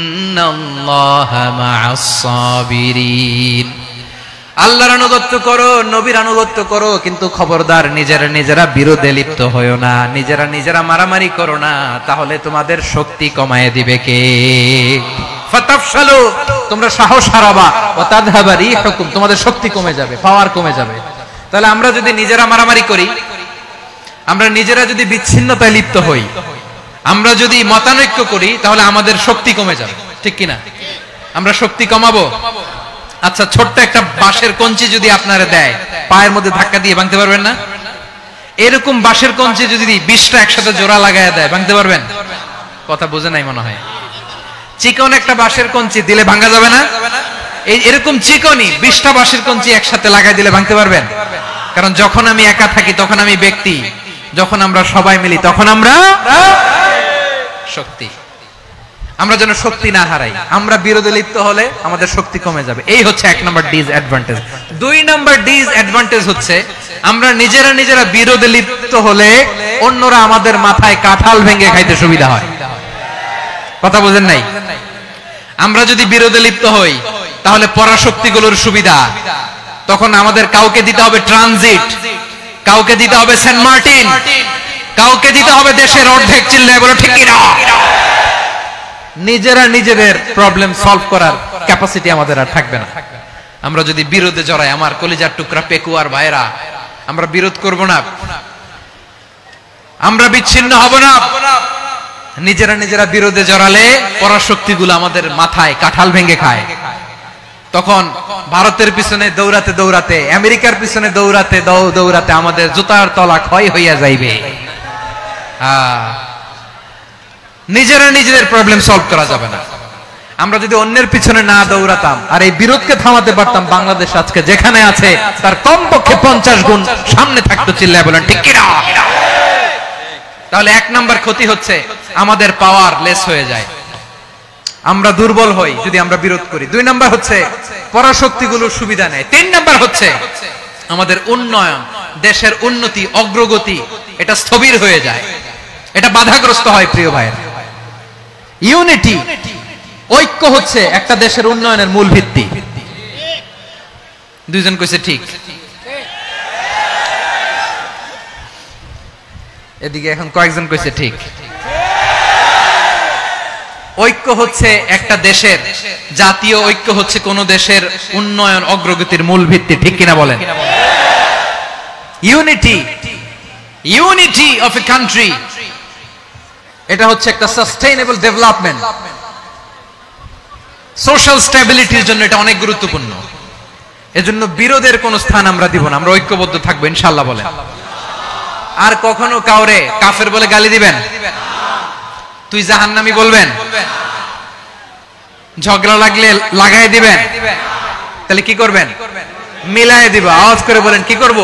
ইন্নাল্লাহা মা'আস সাবিরিন। আল্লাহর আনুগত্য করো, নবীর আনুগত্য করো, কিন্তু খবরদার নিজেরা বিরোধে লিপ্ত হয়ো না, নিজেরা মারামারি করো না, তাহলে তোমাদের শক্তি কমায় দিবে কে? ফাতাফশালু, তোমরা সাহস হারাবা, ওয়া তাযহাবা রিহুকুম, তোমাদের শক্তি কমে যাবে, পাওয়ার কমে যাবে। তাহলে আমরা যদি নিজেরা মারামারি করি, আমরা নিজেরা যদি বিচ্ছিন্নতায় লিপ্ত হই, আমরা যদি মতানৈক্য করি, তাহলে আমাদের শক্তি কমে যাবে, ঠিক কিনা? আমরা শক্তি কমাবো। আচ্ছা, ছোট্ট একটা বাঁশের কঞ্চি যদি আপনারা দেয়, পায়ের মধ্যে ধাক্কা দিয়ে ভাঙতে পারবেন না? এরকম বাঁশের কঞ্চি যদি 20টা একসাথে জোড়া লাগায় দেয়, ভাঙতে পারবেন? কথা বুঝে নাই মনে হয়। চিকন একটা বাঁশের কঞ্চি দিলে ভাঙা যাবে না? এরকম চিকনই 20টা বাঁশের কঞ্চি একসাথে লাগাই দিলে ভাঙতে পারবেন? কারণ যখন আমি একা থাকি তখন আমি ব্যক্তি, যখন আমরা সবাই মিলি তখন আমরা শক্তি। আমরা যেন শক্তি না হারাই। আমরা বিরোধে লিপ্ত হলে আমাদের শক্তি কমে যাবে। এই হচ্ছে এক নাম্বার ডিসঅ্যাডভান্টেজ। 2 নাম্বার ডিসঅ্যাডভান্টেজ হচ্ছে আমরা নিজেরা বিরোধে লিপ্ত হলে অন্যরা আমাদের মাথায় কাঁঠাল ভেঙে খাইতে সুবিধা হয়। কথা বুঝেন নাই? আমরা যদি বিরোধে লিপ্ত হই তাহলে পরাশক্তিগুলোর সুবিধা, তখন আমাদের কাউকে দিতে হবে ট্রানজিট, কাউকে দিতে হবে সেন্ট মার্টিন, কাউকে দিতে হবে দেশের অর্ধেক। চিল্লায় বলো ঠিক কিনা? নিজেদের প্রবলেম সলভ করার ক্যাপাসিটি আমাদের আর থাকবে না। আমরা যদি বিরোধে জড়াই, আমার কলিজার টুকরা পেকুয়ার ভাইরা, আমরা বিরোধ করব না, আমরা বিচ্ছিন্ন হব না। নিজেরা বিরোধে জড়ালে পরাশক্তিগুলো আমাদের মাথায় কাঁঠাল ভেঙে খায়। তখন ভারতের পিছনে দৌড়াতে, আমেরিকার পিছনে দৌড়াতে আমাদের জুতার তলা ক্ষয় হইয়া যাইবে। নিজেদের প্রবলেম সলভ করা যাবে না। আমরা যদি অন্যের পিছনে না দৌড়াতাম আর এই বিরোধকে থামাতে পারতাম, বাংলাদেশ আজকে যেখানে আছে তার কমপক্ষে 50 গুণ সামনে থাকতো। চিল্লায় বলেন ঠিক কিনা? তাহলে 1 নাম্বার ক্ষতি হচ্ছে আমাদের পাওয়ার লেস হয়ে যায়, আমরা দুর্বল হই যদি আমরা বিরোধ করি। 2 নাম্বার হচ্ছে পরাশক্তিগুলোর সুবিধা নেয়। 3 নাম্বার হচ্ছে আমাদের উন্নয়ন, দেশের উন্নতি, অগ্রগতি, এটা স্থবির হয়ে যায়, এটা বাধাগ্রস্ত হয়। প্রিয় ভাইয়েরা, ইউনিটি, ঐক্য হচ্ছে একটা দেশের উন্নয়নের মূল ভিত্তি। 2 জন কইছে ঠিক। এদিকে এখন কয়েকজন কইছে ঠিক। ঐক্য হচ্ছে একটা দেশের, জাতীয় ঐক্য হচ্ছে কোন দেশের উন্নয়ন, অগ্রগতির মূল ভিত্তি, ঠিক কিনা বলেন? ইউনিটি অফ এ কান্ট্রি, এটা হচ্ছে একটা সাস্টেইনেবল ডেভেলপমেন্ট, সোশ্যাল স্ট্যাবিলিটির জন্য এটা অনেক গুরুত্বপূর্ণ। এজন্য বিরোধের কোন স্থান আমরা দিব না, আমরা ঐক্যবদ্ধ থাকবো ইনশাআল্লাহ বলেন। আর কখনো কাউরে কাফের বলে গালি দিবেন, তুই জাহান্নামী বলবেন, ঝগড়া লাগলে লাগাই দিবেন, তাহলে কি করবেন? মিলায়ে দিব। আওয়াজ করে বলেন কি করব?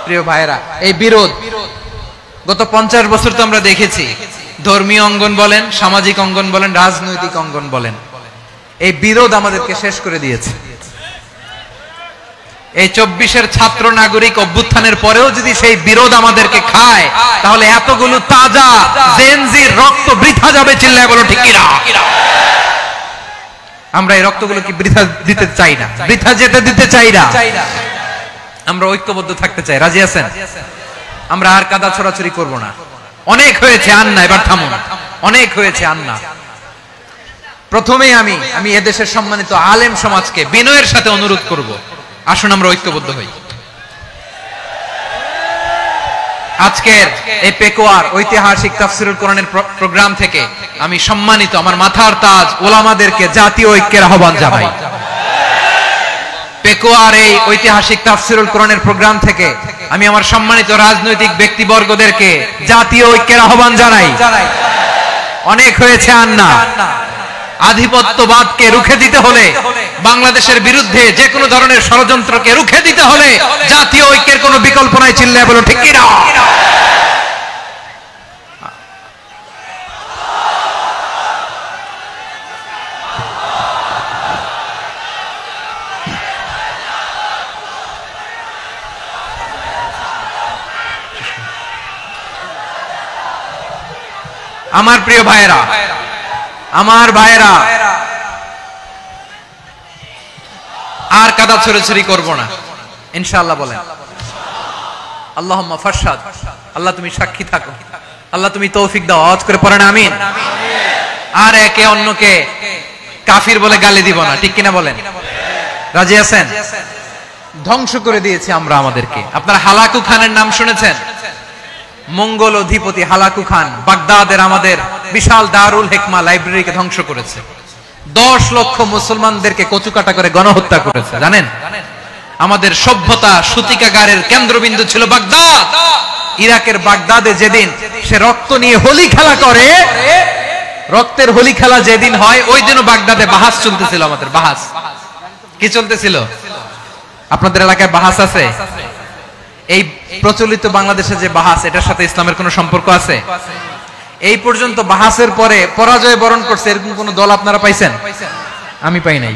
প্রিয় ভাইরা, এই বিরোধ গত 50 বছর তো আমরা দেখেছি। ধর্মীয় অঙ্গন বলেন, সামাজিক অঙ্গন বলেন, রাজনৈতিক অঙ্গন বলেন, এই বিরোধ আমাদেরকে শেষ করে দিয়েছে। এই 24-এর ছাত্র নাগরিক অভ্যুত্থানের পরেও যদি সেই বিরোধ আমাদেরকে খায়, তাহলে এতগুলো তাজা জেনজির রক্ত বৃথা যাবে। চিল্লায় বলো ঠিক কিনা? আমরা এই রক্তগুলো কি বৃথা দিতে চাই না, বৃথা যেতে দিতে চাই না। আমরা ঐক্যবদ্ধ থাকতে চাই। রাজি আছেন? আমরা আর কাদা ছড়াছড়ি করব না। অনেক হয়েছে, আর না, এবার থামুন। অনেক হয়েছে, আর না। প্রথমেই আমি এদেশের সম্মানিত আলেম সমাজকে বিনয়ের সাথে অনুরোধ করব, আসুন আমরা ঐক্যবদ্ধ হই। আজকের এই পেকুয়ার ঐতিহাসিক তাফসীরুল কোরআনের প্রোগ্রাম থেকে আমি সম্মানিত আমার মাথার তাজ ওলামাদেরকে জাতীয় ঐক্যের আহ্বান জানাই। পেকুয়ার এই ঐতিহাসিক তাফসীরুল কোরআনের প্রোগ্রাম থেকে আমি আমার সম্মানিত রাজনৈতিক ব্যক্তিবর্গদেরকে জাতীয় ঐক্যের আহ্বান জানাই। অনেক হয়েছে, আর না। আধিপত্যবাদকে রুখে দিতে হলে, বাংলাদেশের বিরুদ্ধে যে কোনো ধরনের ষড়যন্ত্রকে রুখে দিতে হলে জাতীয় ঐক্যের কোনো বিকল্প নাই। চিল্লায় বলো ঠিক কিনা? আমার প্রিয় ভাইয়েরা, আমার ভাইয়েরা, আর কাদা ছড়াছড়ি করব না ইনশাআল্লাহ। বলেন আল্লাহুম্মা ফাশহাদ। আল্লাহ তুমি সাক্ষী থাকো, আল্লাহ তুমি তৌফিক দাও। আওয়াজ করে পড়েন আমিন। আর একে অন্যকে কাফির বলে গালি দিব না, ঠিক কিনা বলেন? রাজি আছেন? ধ্বংস করে দিয়েছি আমরা আমাদেরকে। আপনারা হালাকু খানের নাম শুনেছেন? মঙ্গল অধিপতি হালাকু খান বাগদাদের আমাদের বিশাল দারুল হিকমা লাইব্রেরিকে ধ্বংস করেছে। 10 লক্ষ মুসলমানদেরকে কচুকাটা করে গণহত্যা করেছে। জানেন? আমাদের সভ্যতা সূতিকাগারের কেন্দ্রবিন্দু ছিল বাগদাদ। ইরাকের বাগদাদে যেদিন সে রক্ত নিয়ে হোলি খেলা করে, রক্তের হোলি খেলা যেদিন হয়, ওই দিনও বাগদাদে বাহাস চলতেছিল। আমাদের বাহাস কি চলতেছিল? আপনাদের এলাকায় বাহাস আছে? এই প্রচলিত বাংলাদেশে যে বাহাস, এটার সাথে ইসলামের কোনো সম্পর্ক আছে? এই পর্যন্ত বাহাসের পরে পরাজয় বরণ করছে এরকম কোন দল আপনারা পাইছেন? আমি পাই নাই।